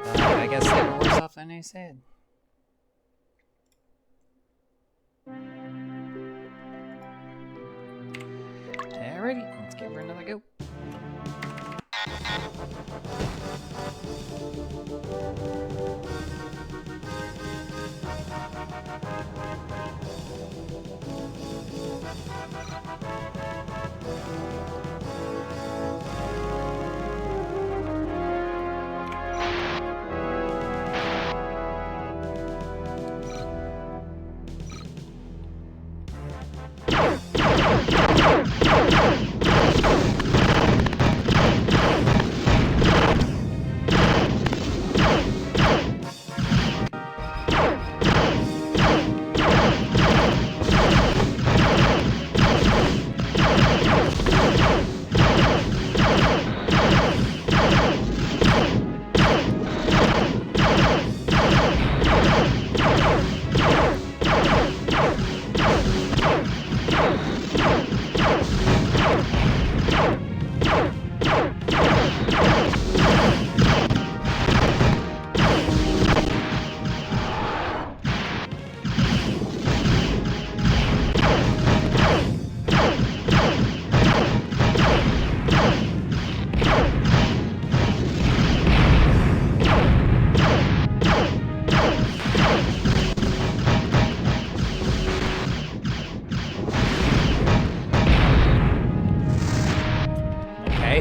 I guess they were worse off than they said. Alrighty, let's give her another go.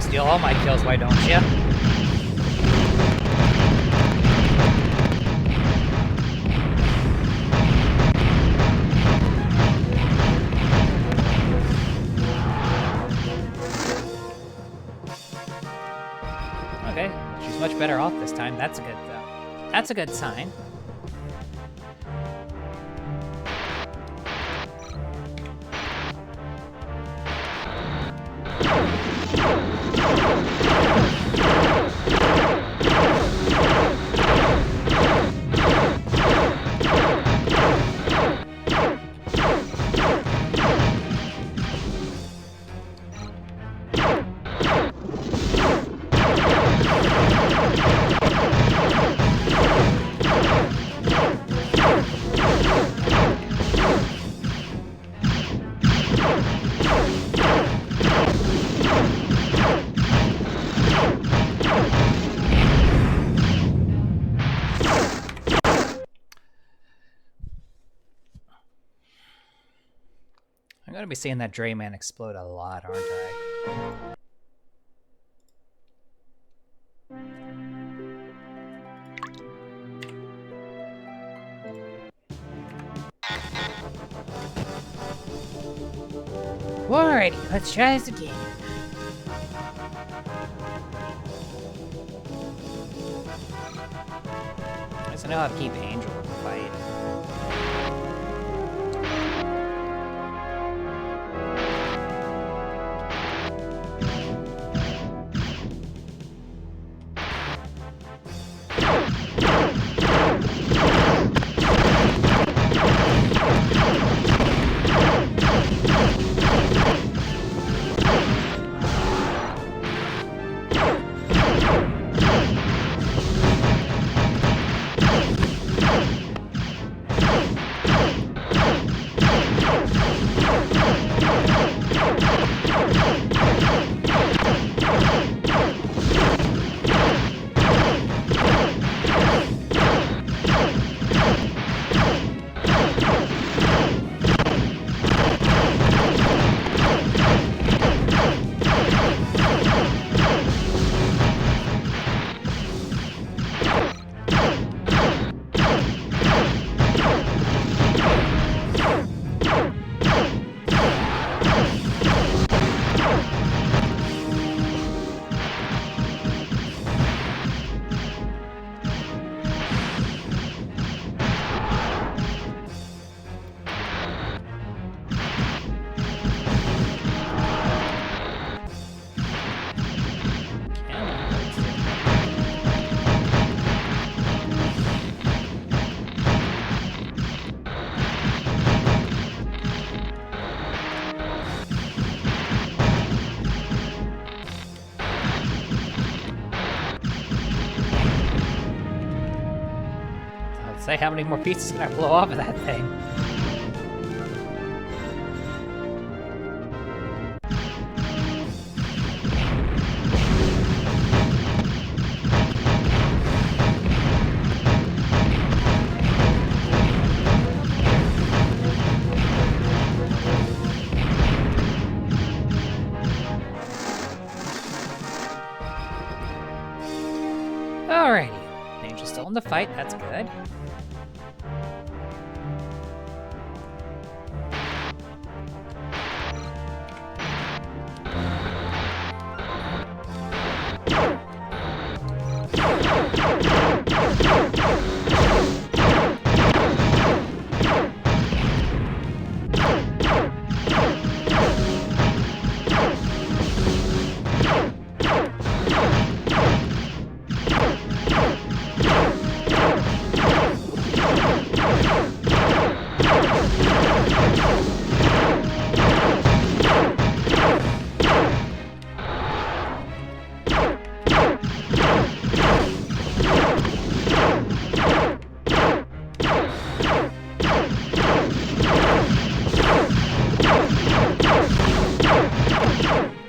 Steal all my kills, why don't you? Okay, she's much better off this time. That's a good sign. I'm gonna be seeing that Drayman explode a lot, aren't I? Alrighty, let's try this again. I guess I know how to keep Angel in the fight. Say, how many more pieces can I blow off of that thing? Alrighty. Angel's still in the fight, that's good.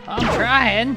I'm trying.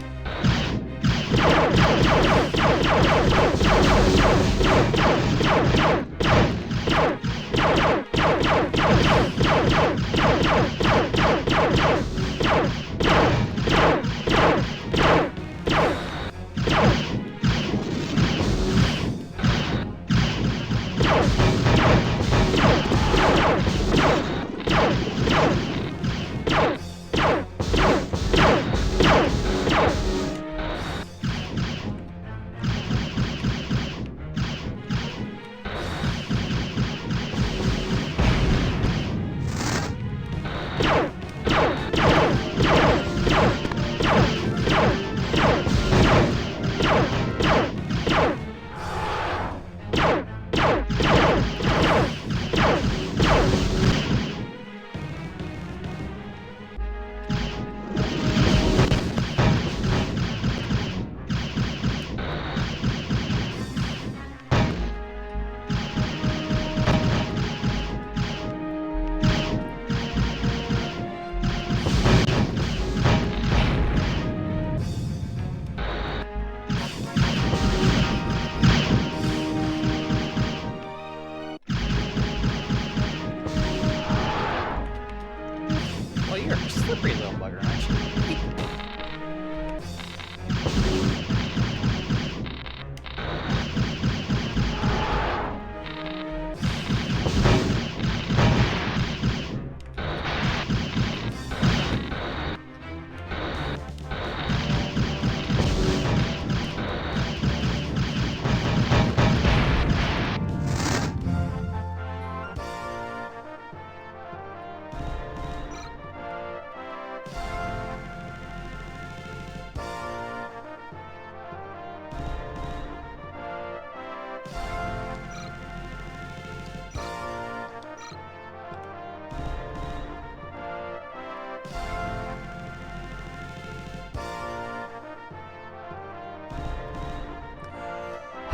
Well, you're a slippery little bugger, aren't you?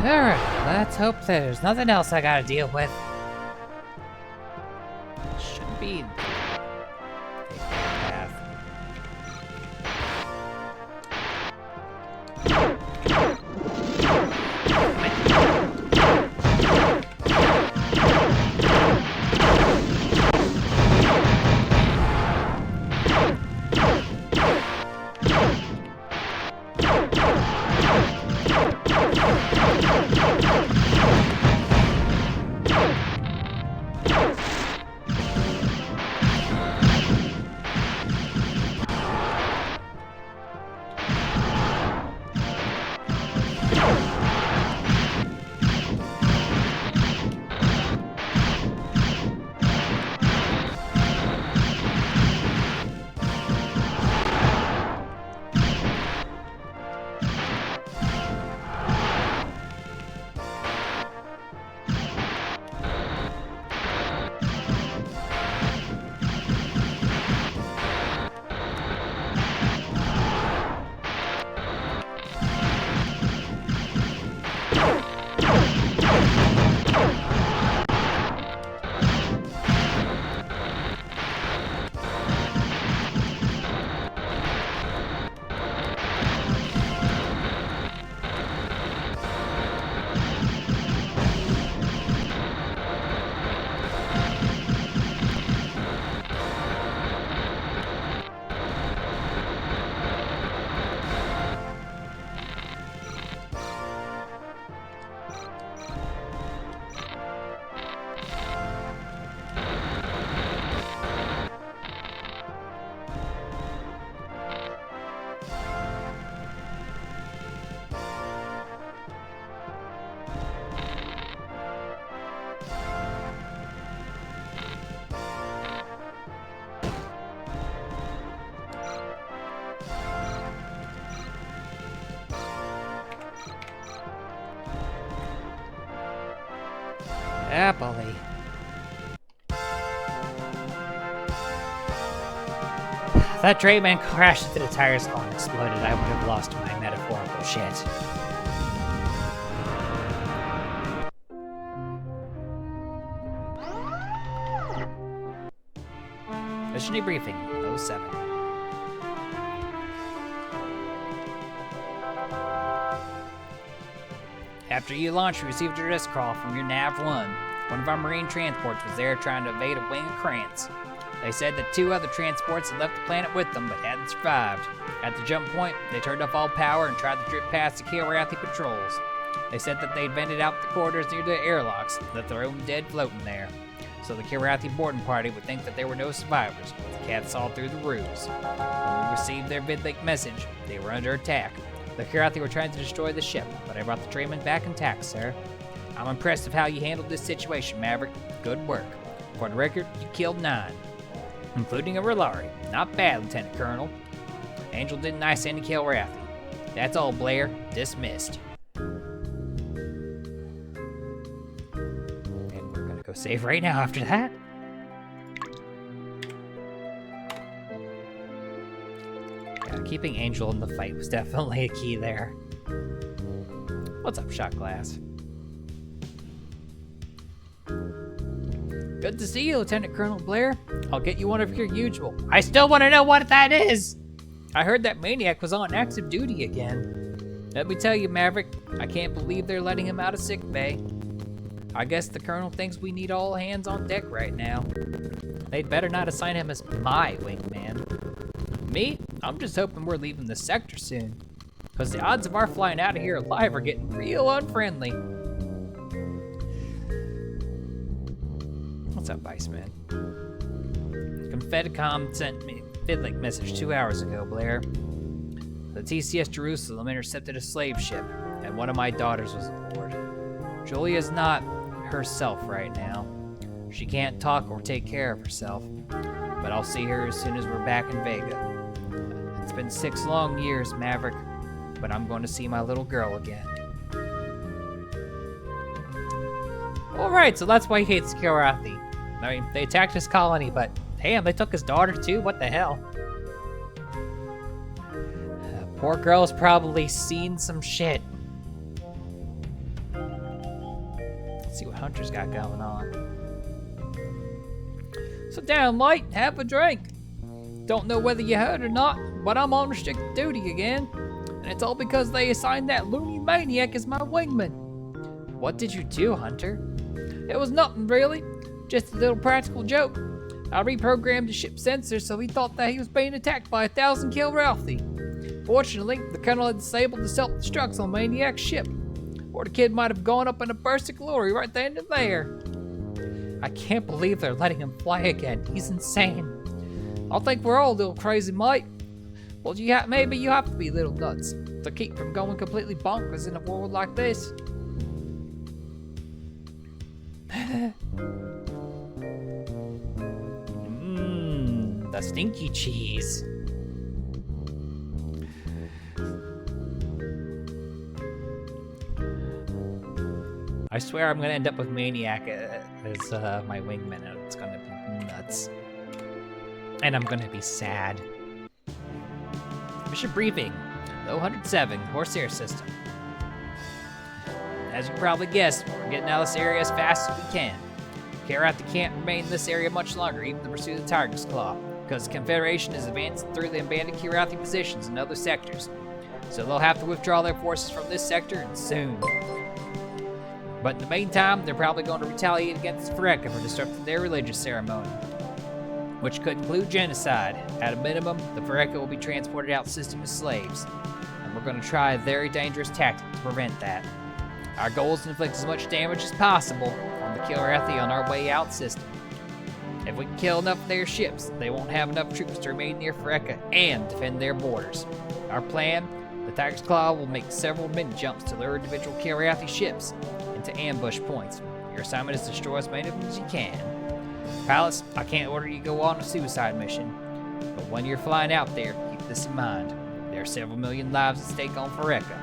Alright, let's hope there's nothing else I gotta deal with. Shouldn't be a path. Happily. If that trainman crashed into the tires and exploded, I would have lost my metaphorical shit. Mission debriefing, 07. After you launched, we received a distress call from your NAV-1. One of our marine transports was there trying to evade a wing of Krantz. They said that 2 other transports had left the planet with them, but hadn't survived. At the jump point, they turned off all power and tried to drift past the Kilrathi patrols. They said that they'd vented out the corridors near the airlocks, and left their own dead floating there. So the Kilrathi boarding party would think that there were no survivors, but the cats saw through the ruse. When we received their vidlink message, they were under attack. The Kilrathi were trying to destroy the ship, but I brought the trainman back intact, sir. I'm impressed with how you handled this situation, Maverick. Good work. For the record, you killed 9, including a Relari. Not bad, Lieutenant Colonel. Angel didn't ice any Kilrathi. That's all, Blair. Dismissed. And we're gonna go save right now after that. Yeah, keeping Angel in the fight was definitely a key there. What's up, Shot Glass? Good to see you, Lieutenant Colonel Blair. I'll get you one of your usual. I still want to know what that is! I heard that maniac was on active duty again. Let me tell you, Maverick, I can't believe they're letting him out of sick bay. I guess the Colonel thinks we need all hands on deck right now. They'd better not assign him as my wingman. Me? I'm just hoping we're leaving the sector soon. Because the odds of our flying out of here alive are getting real unfriendly. What's up, Iceman? Confedicom sent me a vidlink message 2 hours ago, Blair. The TCS Jerusalem intercepted a slave ship, and one of my daughters was aboard. Julia's not herself right now. She can't talk or take care of herself, but I'll see her as soon as we're back in Vega. It's been 6 long years, Maverick, but I'm going to see my little girl again. Alright, so that's why he hates Kilrathi. I mean, they attacked his colony, but damn, they took his daughter too? What the hell? Poor girl's probably seen some shit. Let's see what Hunter's got going on. Sit down, Light, have a drink. Don't know whether you heard or not, but I'm on restricted duty again. And it's all because they assigned that loony maniac as my wingman. What did you do, Hunter? It was nothing, really. Just a little practical joke. I reprogrammed the ship's sensor so he thought that he was being attacked by 1,000 Kilrathi. Fortunately, the Colonel had disabled the self-destructs on Maniac's ship, or the kid might have gone up in a burst of glory right then and there. I can't believe they're letting him fly again. He's insane. I think we're all a little crazy, mate. Well, maybe you have to be little nuts to keep from going completely bonkers in a world like this. The stinky cheese. I swear I'm gonna end up with Maniac as my wingman, and it's gonna be nuts. And I'm gonna be sad. Mission briefing, 107, Corsair system. As you probably guessed, we're getting out of this area as fast as we can. Kilrathi can't remain in this area much longer, even to pursue the Tiger's Claw, because the Confederation is advancing through the abandoned Kilrathi positions in other sectors. So they'll have to withdraw their forces from this sector, and soon. But in the meantime, they're probably going to retaliate against Phyreka for disrupting their religious ceremony, which could include genocide. At a minimum, the Phyreka will be transported out system as slaves, and we're going to try a very dangerous tactic to prevent that. Our goal is to inflict as much damage as possible on the Kilrathi on our way out system. If we can kill enough of their ships, they won't have enough troops to remain near Phyreka and defend their borders. Our plan, the Tiger's Claw will make several mini-jumps to lure individual Kilrathi ships into ambush points. Your assignment is to destroy as many of them as you can. Pilots, I can't order you to go on a suicide mission, but when you're flying out there, keep this in mind. There are several million lives at stake on Phyreka.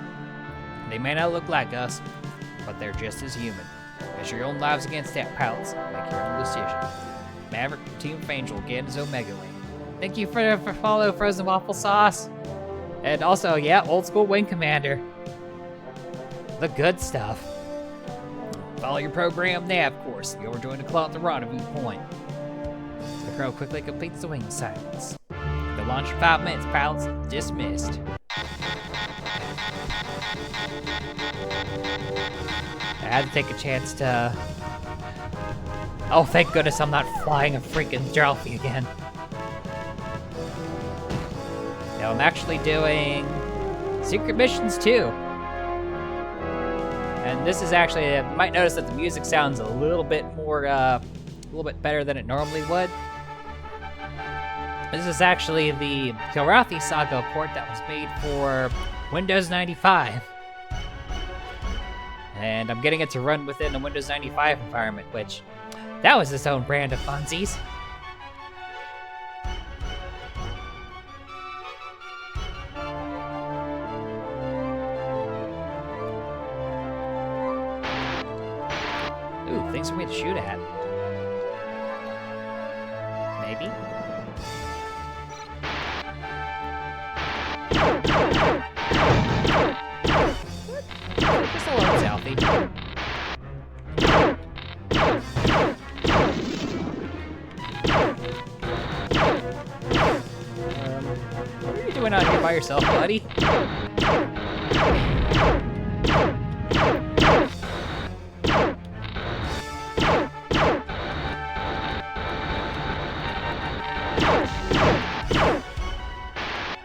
They may not look like us, but they're just as human. Measure your own lives against that, pilots. Make your own decision. Maverick, Team of Angel, get his Omega Wing. Thank you for follow, Frozen Waffle Sauce. And also, yeah, old school Wing Commander. The good stuff. Follow your program nav course. You'll rejoin the claw at the rendezvous point. The crow quickly completes the wing silence. The launch in 5 minutes, pilots. Dismissed. I had to take a chance to... Oh, thank goodness I'm not flying a freaking Jalfi again. No, I'm actually doing secret missions too. And this is actually, you might notice that the music sounds a little bit more, a little bit better than it normally would. This is actually the Kilrathi Saga port that was made for Windows 95. And I'm getting it to run within the Windows 95 environment, which, that was its own brand of funsies. Ooh, things for me to shoot at. Maybe? Just a little selfie. What are you doing out here by yourself, buddy?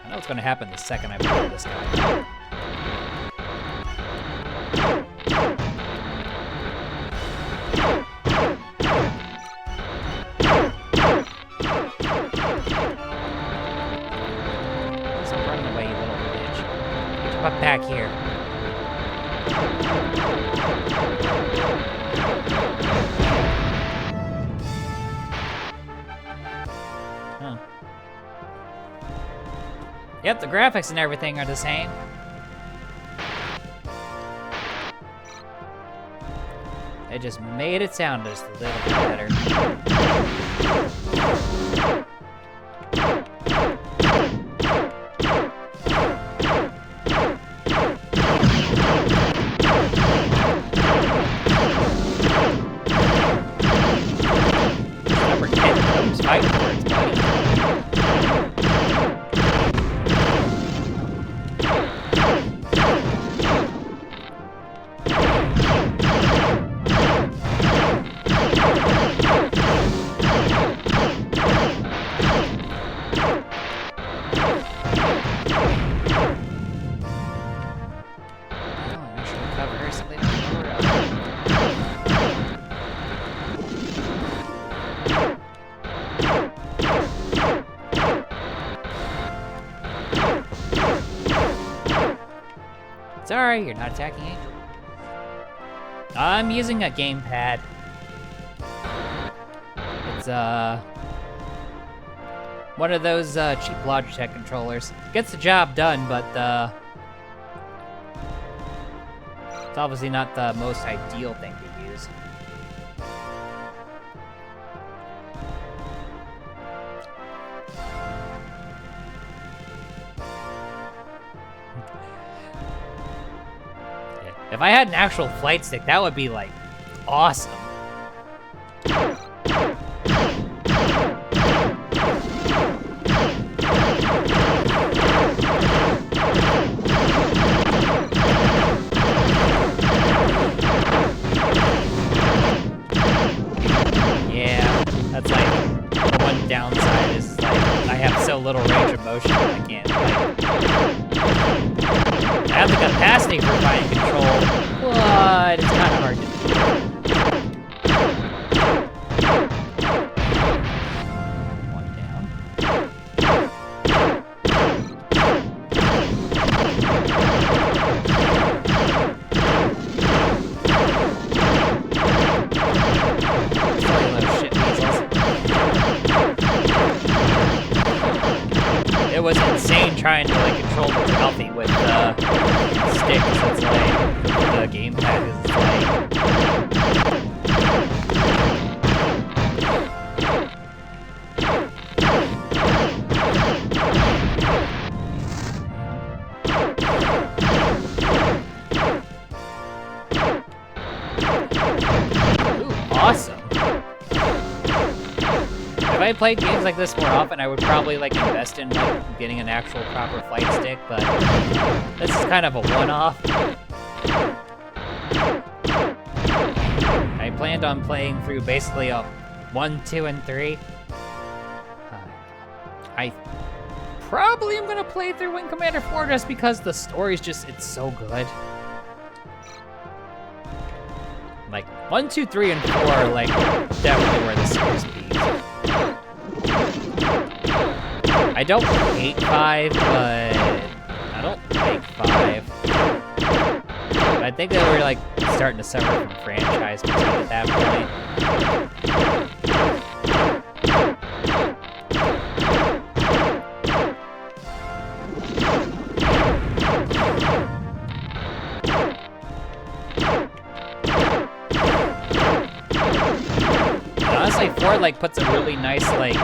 I know what's gonna happen the second I pull this guy. Back here. Huh. Yep, the graphics and everything are the same. They just made it sound just a little bit better. Sorry, you're not attacking Angel. I'm using a gamepad. It's, one of those, cheap Logitech controllers. Gets the job done, but, it's obviously not the most ideal thing to use. If I had an actual flight stick, that would be, like, awesome. Yeah, that's, like, the one downside is, like, I have so little range of motion that I can't, like... I have the capacity for mind control, but it's kind of hard to do. One down. Sorry, those shit weasels. it was insane trying to like control the Ralphie with sticks. It's like the gamepad is like. Awesome. If I played games like this more often, I would probably like invest in like getting an actual proper flight stick, but this is kind of a one-off. I planned on playing through basically a 1, 2, and 3. I probably am gonna play through Wing Commander 4 just because the story's just, it's so good. Like, 1, 2, 3, and 4 are, like, definitely where the series peaks. I don't hate 5, but I don't like 5. But I think they were, like, starting to suffer from franchise fatigue at that point. Honestly, 4 like puts a really nice like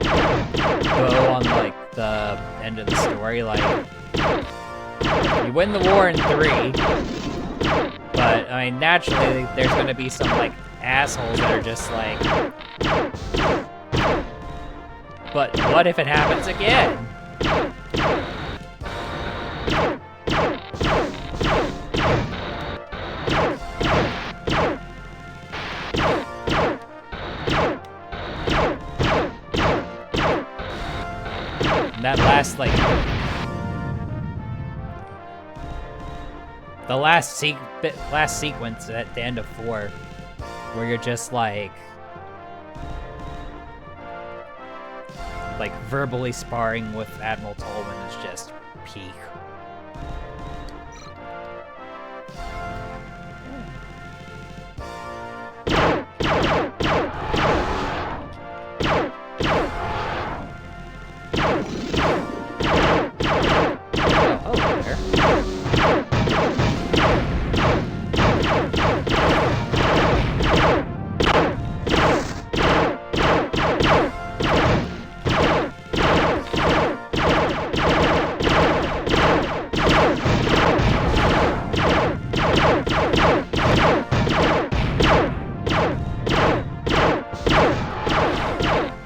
bow on like the end of the story. Like you win the war in 3, but I mean naturally there's gonna be some like assholes that are just like, but what if it happens again? That last, like, the last sequence at the end of 4, where you're just like verbally sparring with Admiral Tolman is just peak.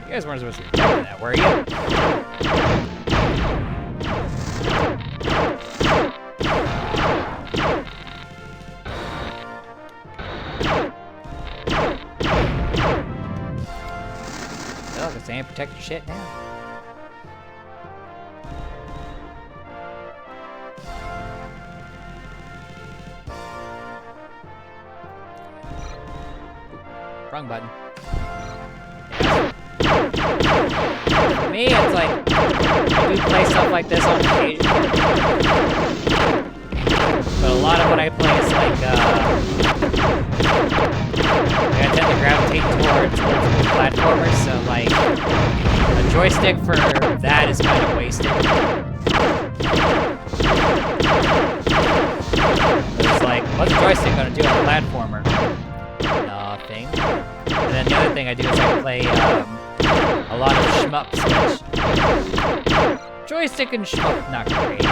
You guys weren't supposed to be doing that, were you? Well, guess I ain't protect your shit now. Wrong button. For me, it's like, I do play stuff like this on occasion. But a lot of what I play is like, I tend to gravitate towards old school platformers, so like, a joystick for that is kind of wasted. It's like, what's a joystick gonna do on a platformer? Nothing. And then the other thing I do is I play, a lot of shmups, which joystick and shmup, not great.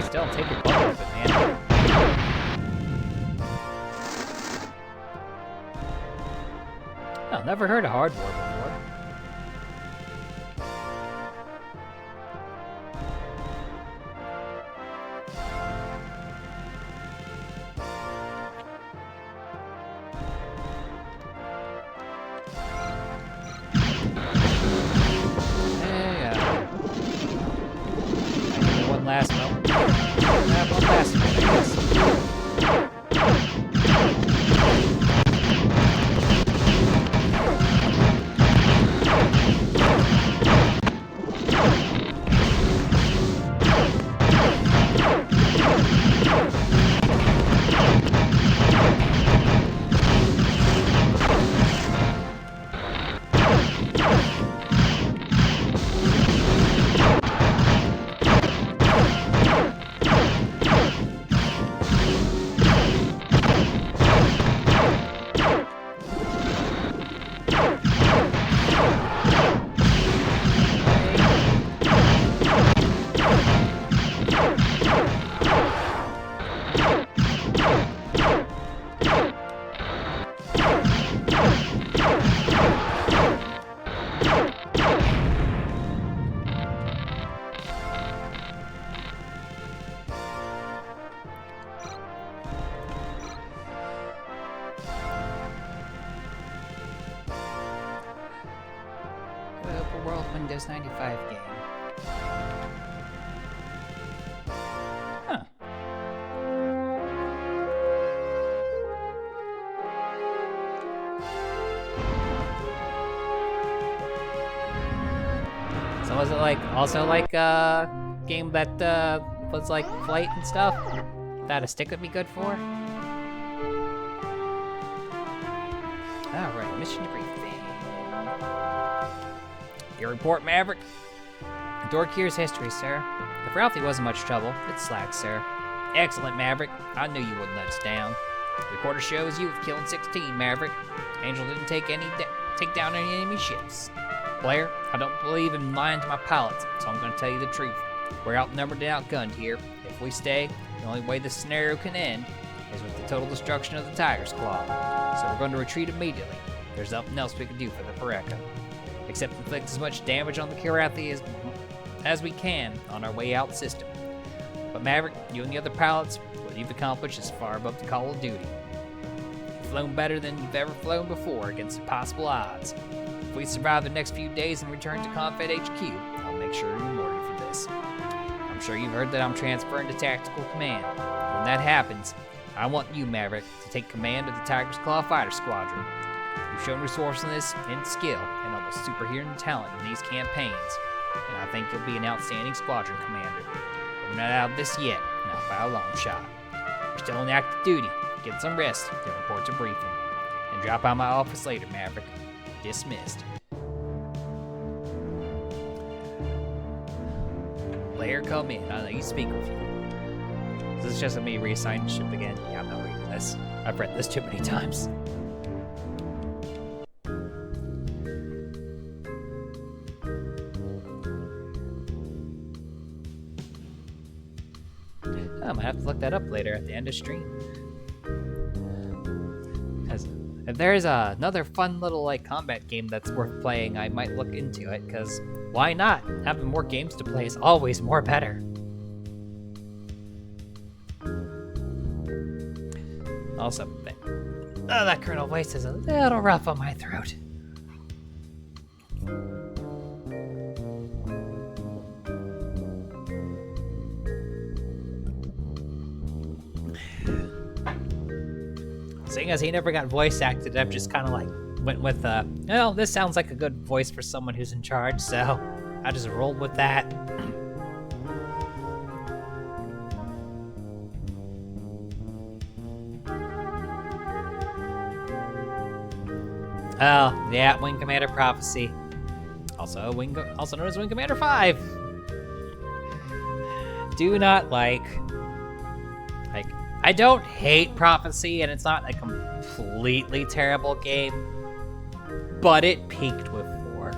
Still take your butt off it, man. Oh, never heard of Hard War before. Open World Windows 95 game. Huh. So was it like also like a game that was like flight and stuff that a stick would be good for? Alright, mission briefing. Your report, Maverick. Dorkier's history, sir. If Ralphie wasn't much trouble, it's slack, sir. Excellent, Maverick. I knew you wouldn't let us down. The recorder shows you have killed 16, Maverick. Angel didn't take down any enemy ships. Blair, I don't believe in lying to my pilots, so I'm going to tell you the truth. We're outnumbered and outgunned here. If we stay, the only way this scenario can end is with the total destruction of the Tiger's Claw. So we're going to retreat immediately. There's nothing else we can do for the Pareca, except inflict as much damage on the Kirathi as we can on our way out system. But Maverick, you and the other pilots, what you've accomplished is far above the call of duty. You've flown better than you've ever flown before against impossible odds. If we survive the next few days and return to Cockpit HQ, I'll make sure to reward you for this. I'm sure you've heard that I'm transferring to Tactical Command. When that happens, I want you, Maverick, to take command of the Tiger's Claw Fighter Squadron. You've shown resourcefulness and skill and almost superhuman talent in these campaigns, and I think you'll be an outstanding squadron commander. But we're not out of this yet, not by a long shot. You're still on active duty. Get some rest, then report to briefing. And drop by my office later, Maverick. Dismissed. Blair, come in. I know you speak with you. This is just me reassigning ship again. Yeah, I'm not reading this. I've read this too many times. I might have to look that up later at the end of stream. Because if there's another fun little like combat game that's worth playing, I might look into it. Because why not? Having more games to play is always more better. Also, that Colonel Weiss is a little rough on my throat. Seeing as he never got voice acted, I've just kind of like went with, well, this sounds like a good voice for someone who's in charge, so I just rolled with that. Oh, yeah, Wing Commander Prophecy. Also known as Wing Commander 5. Do not like, I don't hate Prophecy, and it's not a completely terrible game, but it peaked with 4.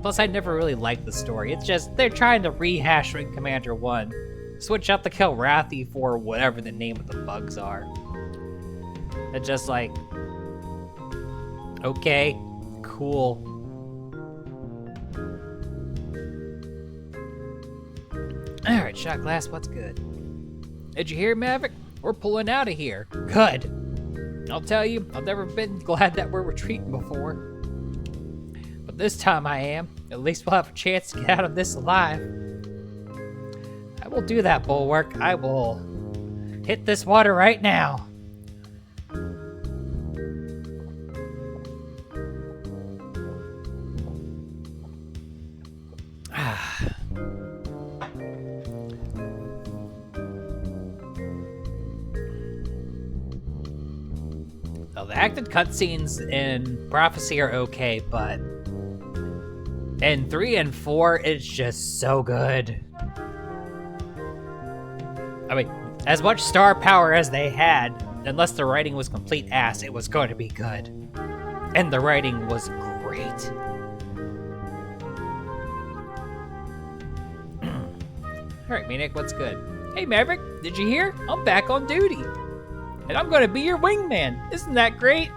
Plus, I never really liked the story. It's just, they're trying to rehash Wing Commander 1. Switch out the Kilrathi for whatever the name of the bugs are. It's just like, okay, cool. Alright, Shot Glass, what's good? Did you hear, Maverick? We're pulling out of here. Good. I'll tell you, I've never been glad that we're retreating before. But this time I am. At least we'll have a chance to get out of this alive. I will do that, Bulwark. I will hit this water right now. The acted cutscenes in Prophecy are okay, but in 3 and 4, it's just so good. I mean, as much star power as they had, unless the writing was complete ass, it was going to be good. And the writing was great. Alright, Maniac, what's good? Hey, Maverick, did you hear? I'm back on duty. And I'm gonna be your wingman. Isn't that great?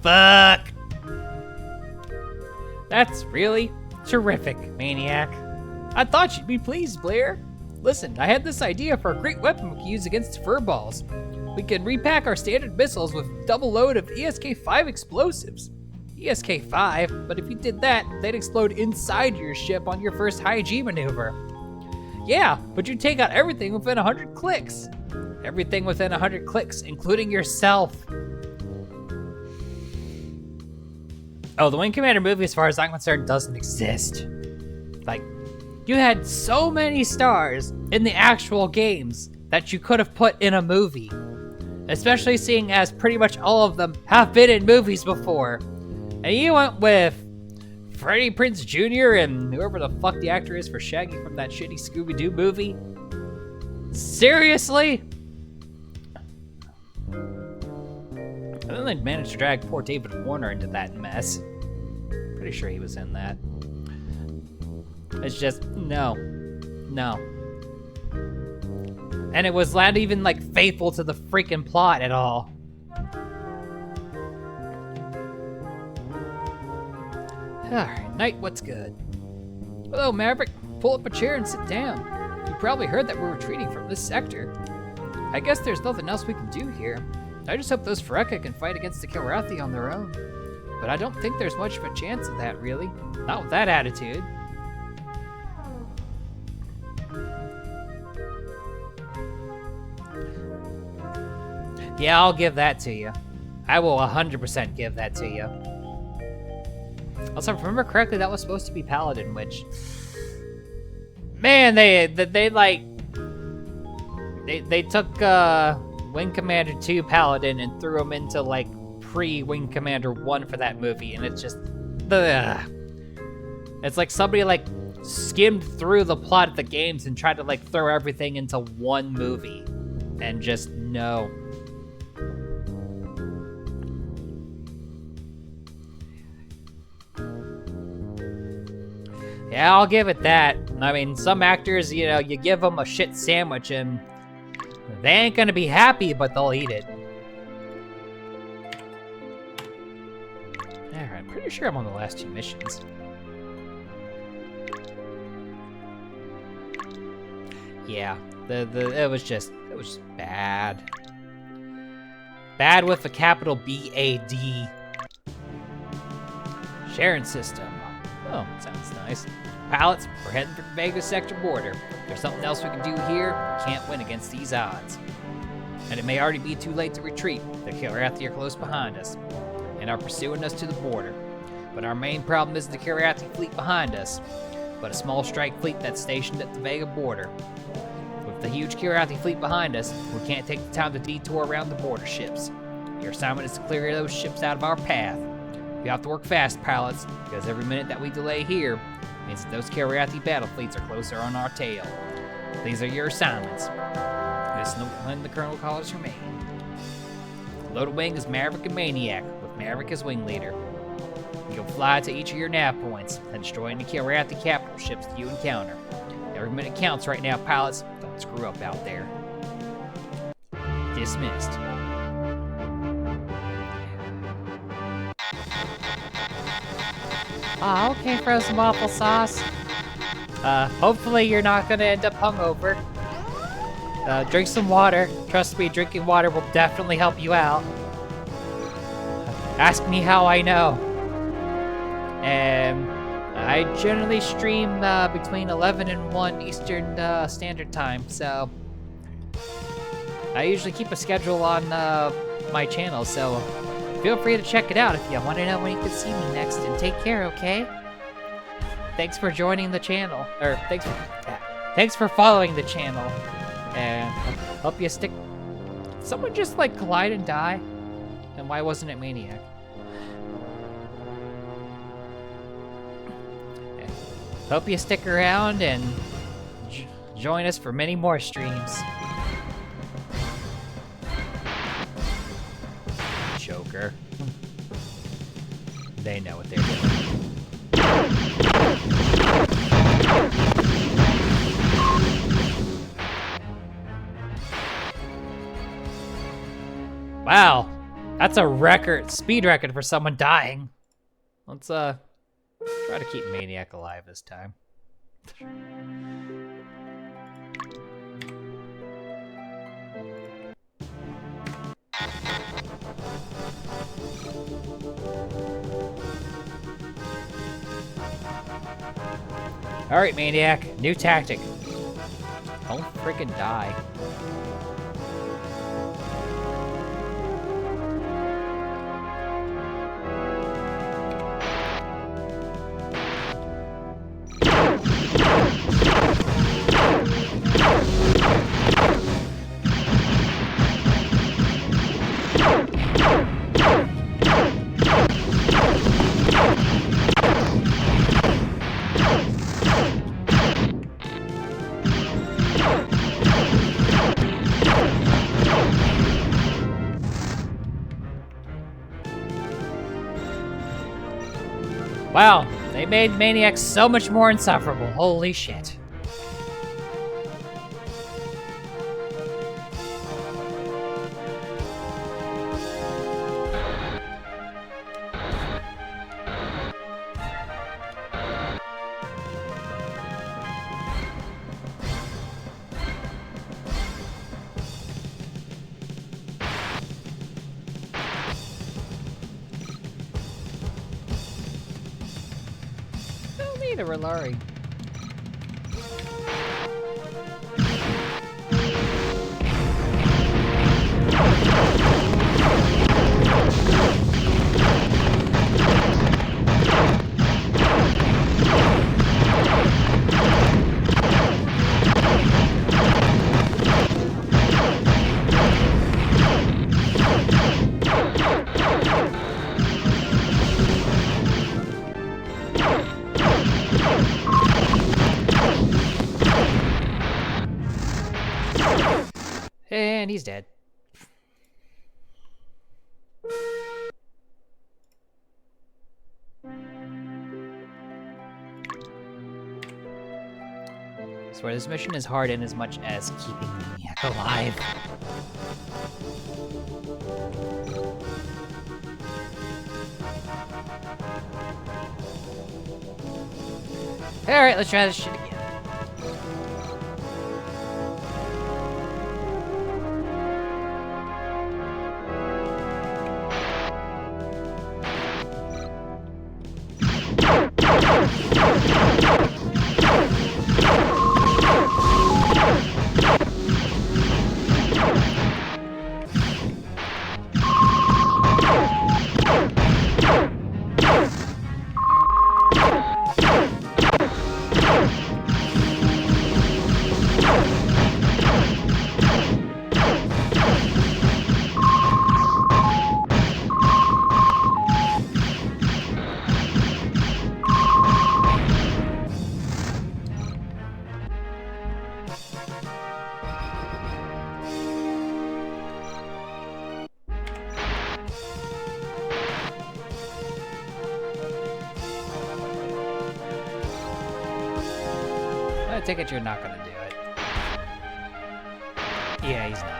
Fuck. That's really terrific, Maniac. I thought you'd be pleased, Blair. Listen, I had this idea for a great weapon we could use against furballs. We can repack our standard missiles with double load of ESK-5 explosives. ESK-5? But if you did that, they'd explode inside your ship on your first high-G maneuver. Yeah, but you take out everything within 100 clicks. Everything within 100 clicks, including yourself. Oh, the Wing Commander movie, as far as I'm concerned, doesn't exist. Like, you had so many stars in the actual games that you could have put in a movie. Especially seeing as pretty much all of them have been in movies before. And you went with Freddie Prinze Jr. and whoever the fuck the actor is for Shaggy from that shitty Scooby-Doo movie. Seriously? And then they managed to drag poor David Warner into that mess. Pretty sure he was in that. It's just, no. And it was not even, like, faithful to the freaking plot at all. Alright, Knight, what's good? Hello, Maverick. Pull up a chair and sit down. You probably heard that we're retreating from this sector. I guess there's nothing else we can do here. I just hope those Phyreka can fight against the Kilrathi on their own. But I don't think there's much of a chance of that, really. Not with that attitude. Yeah, I'll give that to you. I will 100% give that to you. Also, if I remember correctly, that was supposed to be Paladin, which... Man, they took Wing Commander 2 Paladin and threw him into, like, pre-Wing Commander 1 for that movie, and it's just... Ugh. It's like somebody, like, skimmed through the plot of the games and tried to, like, throw everything into one movie. And just, no. Yeah, I'll give it that. I mean, some actors, you know, you give them a shit sandwich and they ain't gonna be happy, but they'll eat it. Alright, I'm pretty sure I'm on the last 2 missions. Yeah, it was just bad. Bad with a capital B-A-D. Sharing system. Oh, sounds nice. Pilots, we're heading for the Vega sector border. If there's something else we can do here, we can't win against these odds. And it may already be too late to retreat. The Kilrathi are close behind us and are pursuing us to the border. But our main problem isn't the Kilrathi fleet behind us, but a small strike fleet that's stationed at the Vega border. With the huge Kilrathi fleet behind us, we can't take the time to detour around the border ships. Your assignment is to clear those ships out of our path. We have to work fast, pilots, because every minute that we delay here means that those Kilrathi battle fleets are closer on our tail. These are your assignments. This is when the Colonel calls remain. Loaded wing is Maverick and Maniac, with Maverick as wing leader. You'll fly to each of your nav points and destroy any Kilrathi capital ships that you encounter. Every minute counts right now, pilots. Don't screw up out there. Dismissed. Ah, okay, frozen waffle sauce. Hopefully you're not gonna end up hungover. Drink some water. Trust me, drinking water will definitely help you out. Ask me how I know. I generally stream between 11 and 1 Eastern Standard Time, so I usually keep a schedule on my channel, so feel free to check it out if you want to know when you can see me next, and take care, okay? Thanks for joining the channel, or thanks for following the channel, and hope you stick. Someone just like collide and die, and why wasn't it Maniac? Yeah. Hope you stick around and join us for many more streams. Joker. They know what they're doing. Wow, that's a record, speed record for someone dying. Let's try to keep Maniac alive this time. Alright, Maniac. New tactic. Don't freaking die. Wow, they made Maniac so much more insufferable. Holy shit. A Rolari. And he's dead. I swear this mission is hard in as much as keeping Maniac alive. Alright, let's try this shit again. I take it you're not gonna do it. Yeah, he's not.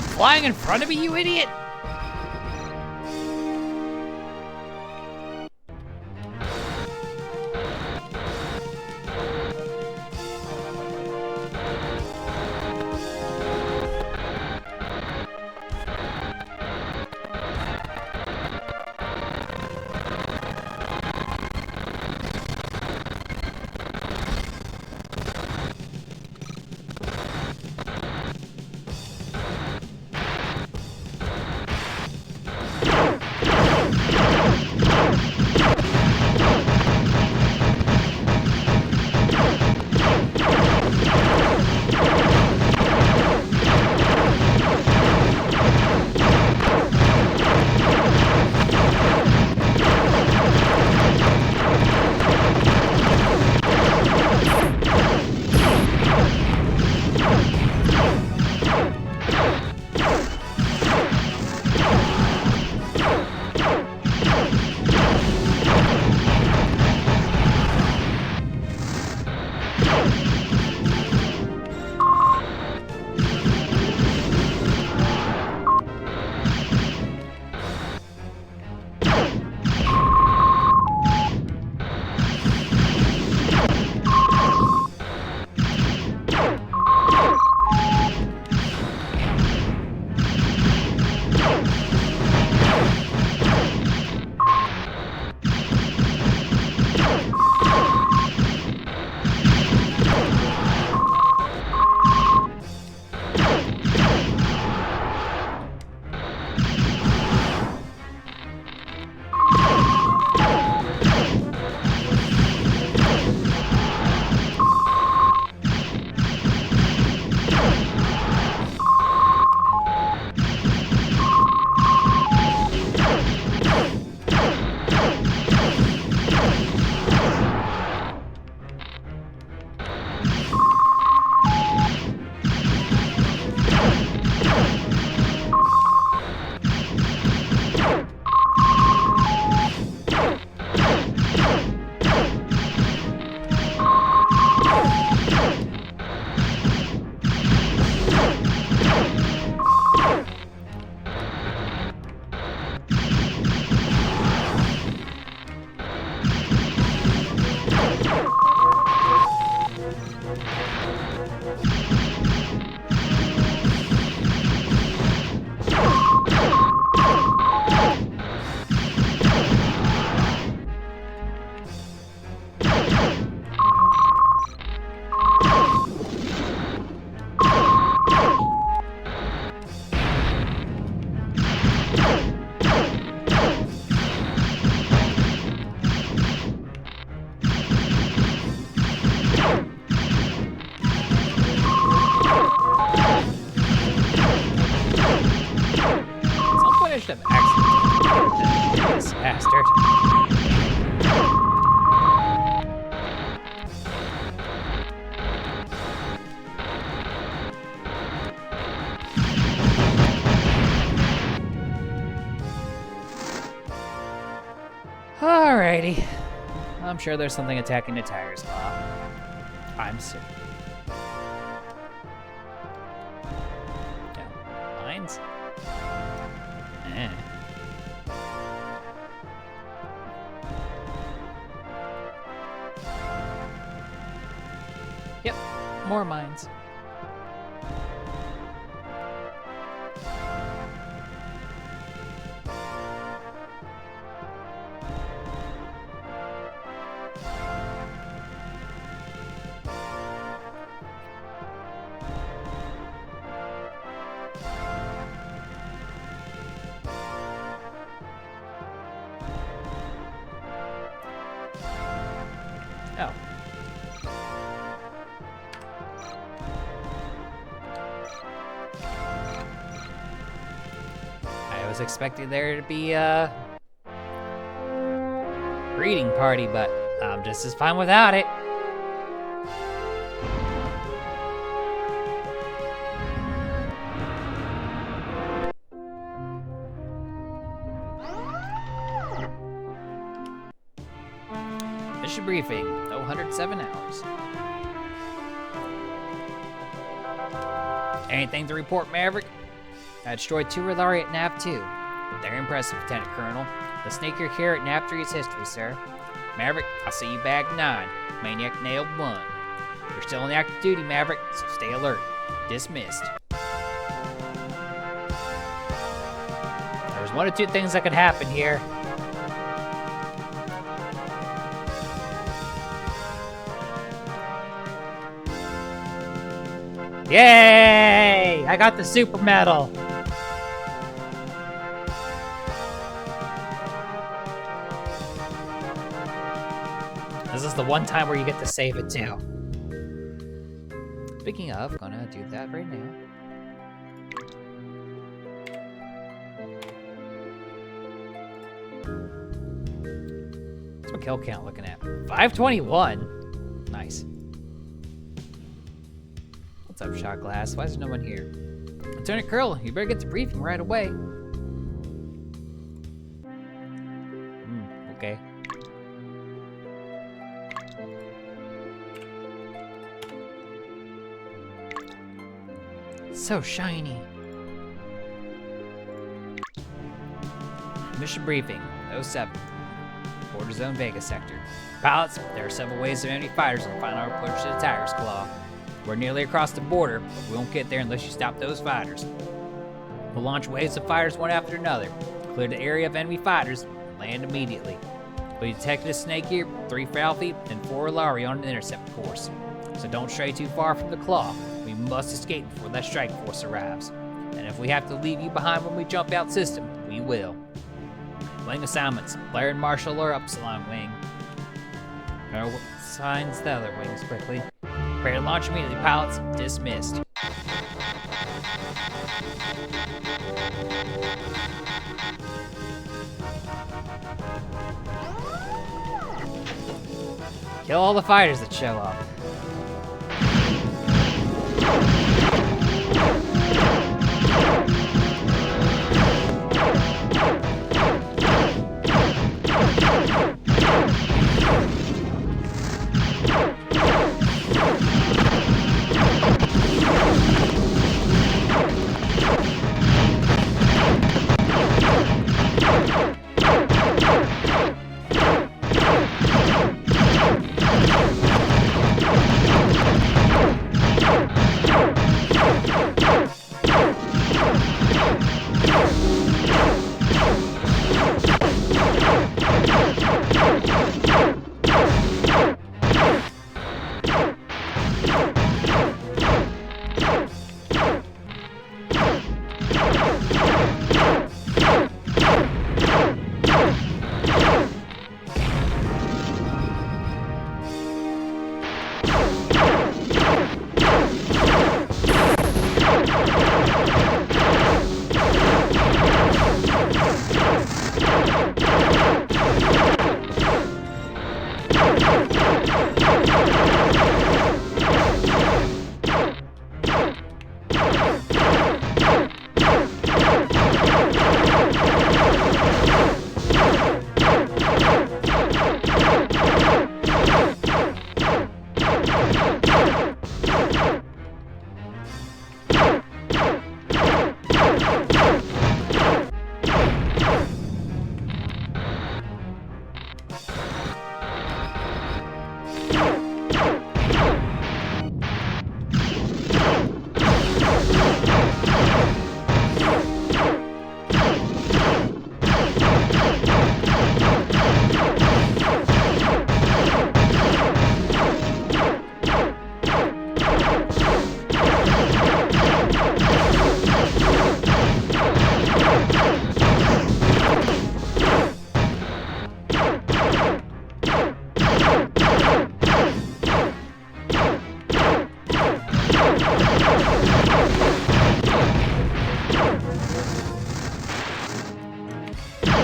stop flying in front of me, you idiot? Of accident. This bastard. Alrighty. I'm sure there's something attacking the tires. I'm sick. Yeah. Mines? Eh. Yep, more mines. Oh. I was expecting there to be a greeting party, but I'm just as fine without it. Mission briefing, 107 hours. Anything to report, Maverick? I destroyed 2 Rillari at Nav 2. They're impressive, Lieutenant Colonel. Let's snake your care at Nav 3's history, sir. Maverick, I'll see you bag 9. Maniac nailed 1. You're still on active duty, Maverick, so stay alert. Dismissed. There's 1 of 2 things that could happen here. Yay! I got the super medal! This is the one time where you get to save it too. Speaking of, gonna do that right now. What's my kill count looking at? 521? Nice. What's up, Shot Glass? Why is there no one here? Lieutenant Colonel, you better get to briefing right away. Okay. So shiny. Mission briefing, 07. Border Zone Vega Sector. Pilots, there are several ways of enemy fighters on the final approach to the Tiger's Claw. We're nearly across the border, but we won't get there unless you stop those fighters. We'll launch waves of fighters one after another, clear the area of enemy fighters, and land immediately. We detected a snake here, 3 Falfy, and 4 Lari on an intercept course. So don't stray too far from the Claw. We must escape before that strike force arrives. And if we have to leave you behind when we jump out system, we will. Wing assignments. Blair and Marshall are Upsilon Wing. Signs the other wings quickly. Prepare to launch immediately, pilots. Dismissed. Kill all the fighters that show up.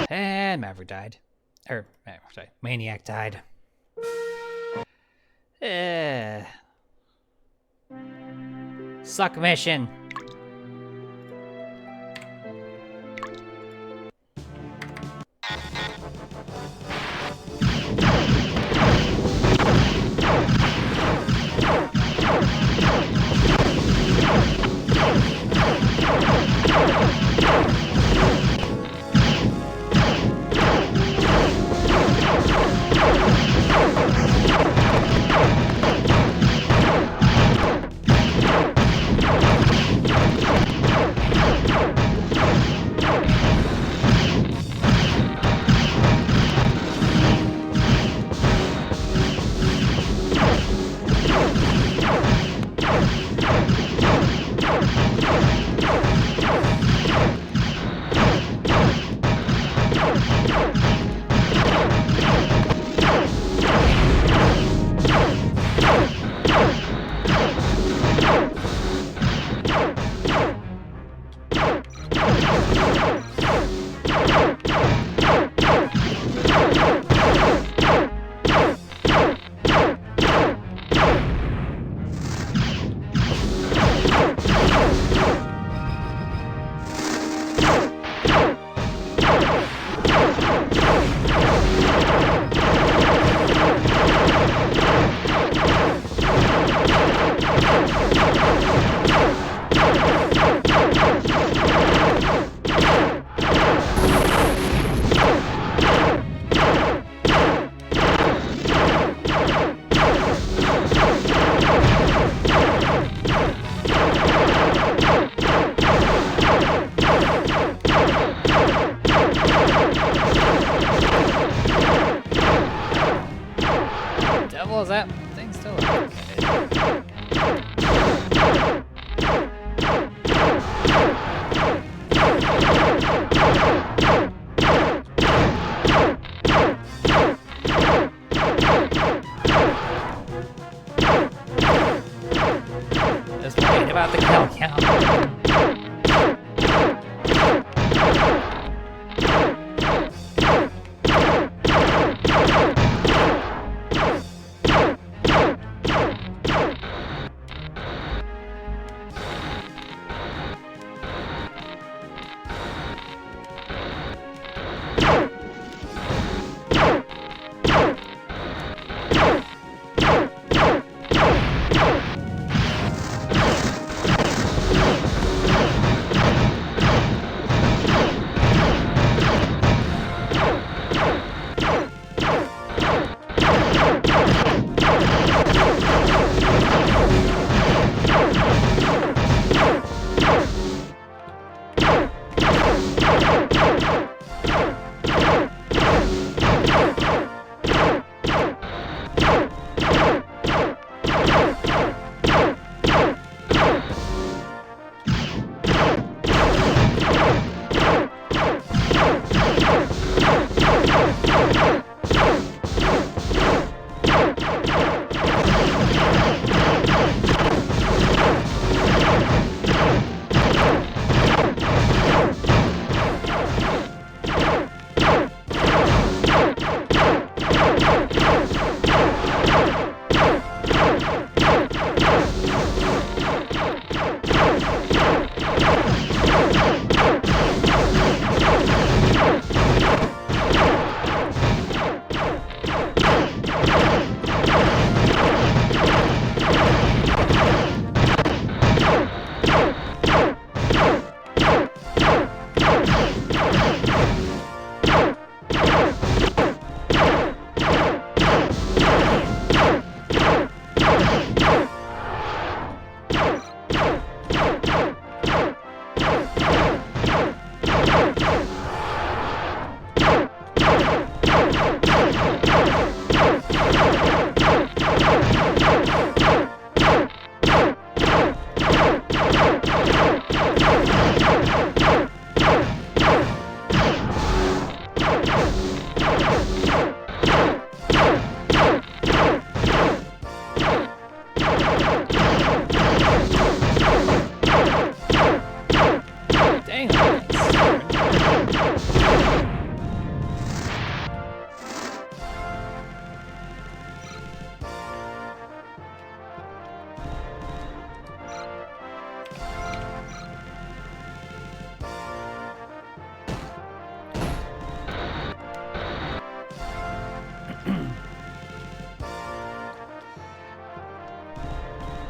And Maverick died. Maniac died. Suck mission.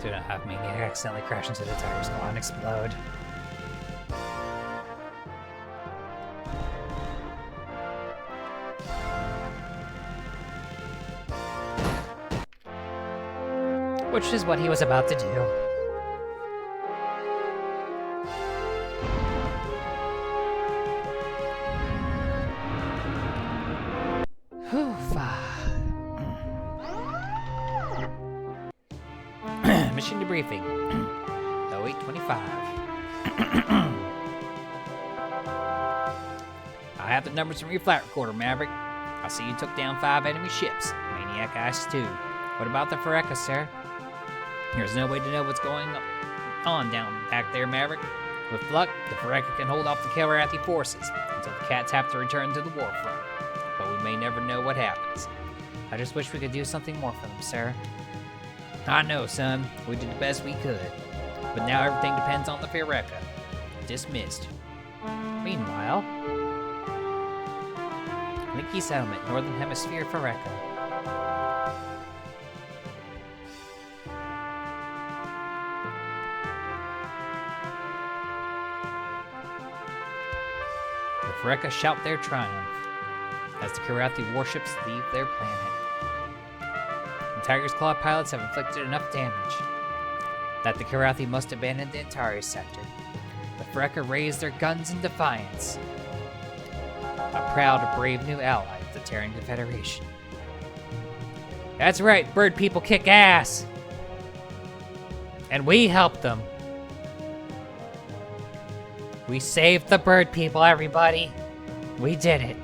Do not have Maniac accidentally crash into the tires, go on, explode. Which is what he was about to do. Mission debriefing. 0825. I have the numbers from your flight recorder, Maverick. I see you took down 5 enemy ships. Maniac Ice 2. What about the Fareka, sir? There's no way to know what's going on down back there, Maverick. With luck, the Fareka can hold off the Kilrathi forces until the cats have to return to the war front. But we may never know what happens. I just wish we could do something more for them, sir. I know, son. We did the best we could. But now everything depends on the Fareka. Dismissed. Meanwhile, Linky Settlement, Northern Hemisphere, Fareka. The Fareka shout their triumph as the Kilrathi warships leave their planet. Tiger's Claw pilots have inflicted enough damage that the Kilrathi must abandon the entire sector. The Fareka raise their guns in defiance. A proud, brave new ally of the Terran Confederation. That's right, bird people kick ass! And we helped them. We saved the bird people, everybody. We did it.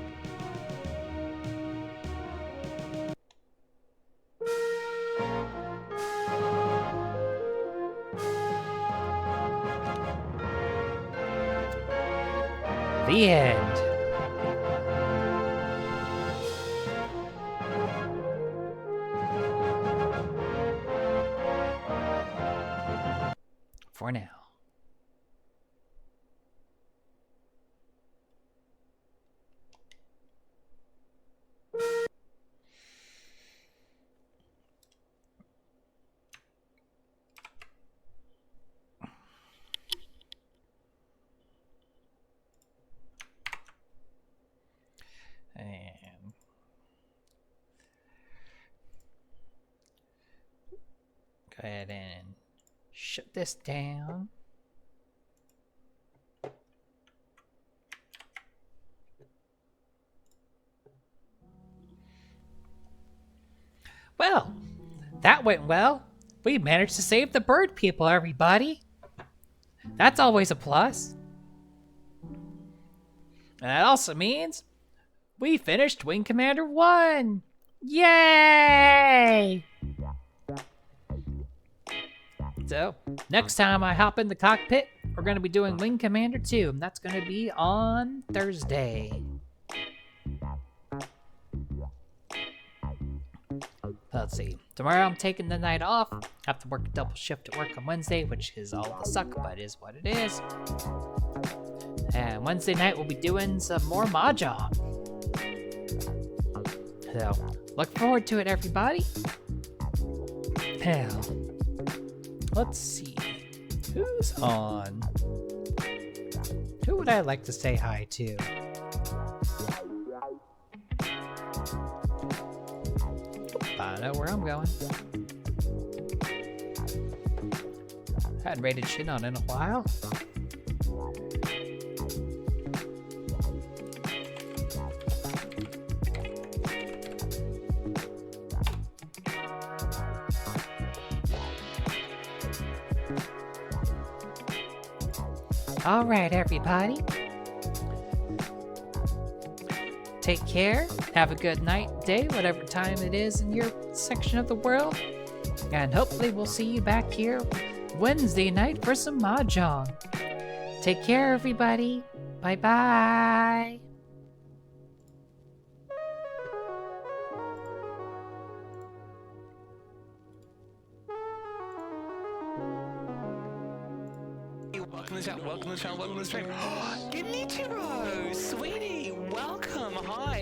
The end. For now. And go ahead and shut this down. Well, that went well. We managed to save the bird people, everybody. That's always a plus. And that also means we finished Wing Commander 1! Yay! So, next time I hop in the cockpit, we're going to be doing Wing Commander 2, and that's going to be on Thursday. Let's see. Tomorrow I'm taking the night off. Have to work a double shift at work on Wednesday, which is all the suck, but is what it is. And Wednesday night we'll be doing some more Mahjong. So, look forward to it, everybody. Hell. Let's see. Who's on? Who would I like to say hi to? I know where I'm going. Hadn't rated shit on in a while. All right, everybody. Take care. Have a good night, day, whatever time it is in your section of the world. And hopefully we'll see you back here Wednesday night for some Mahjong. Take care, everybody. Bye-bye. Welcome to the channel, welcome to the channel, welcome to the stream. Konnichiwa, sweetie, welcome, hi.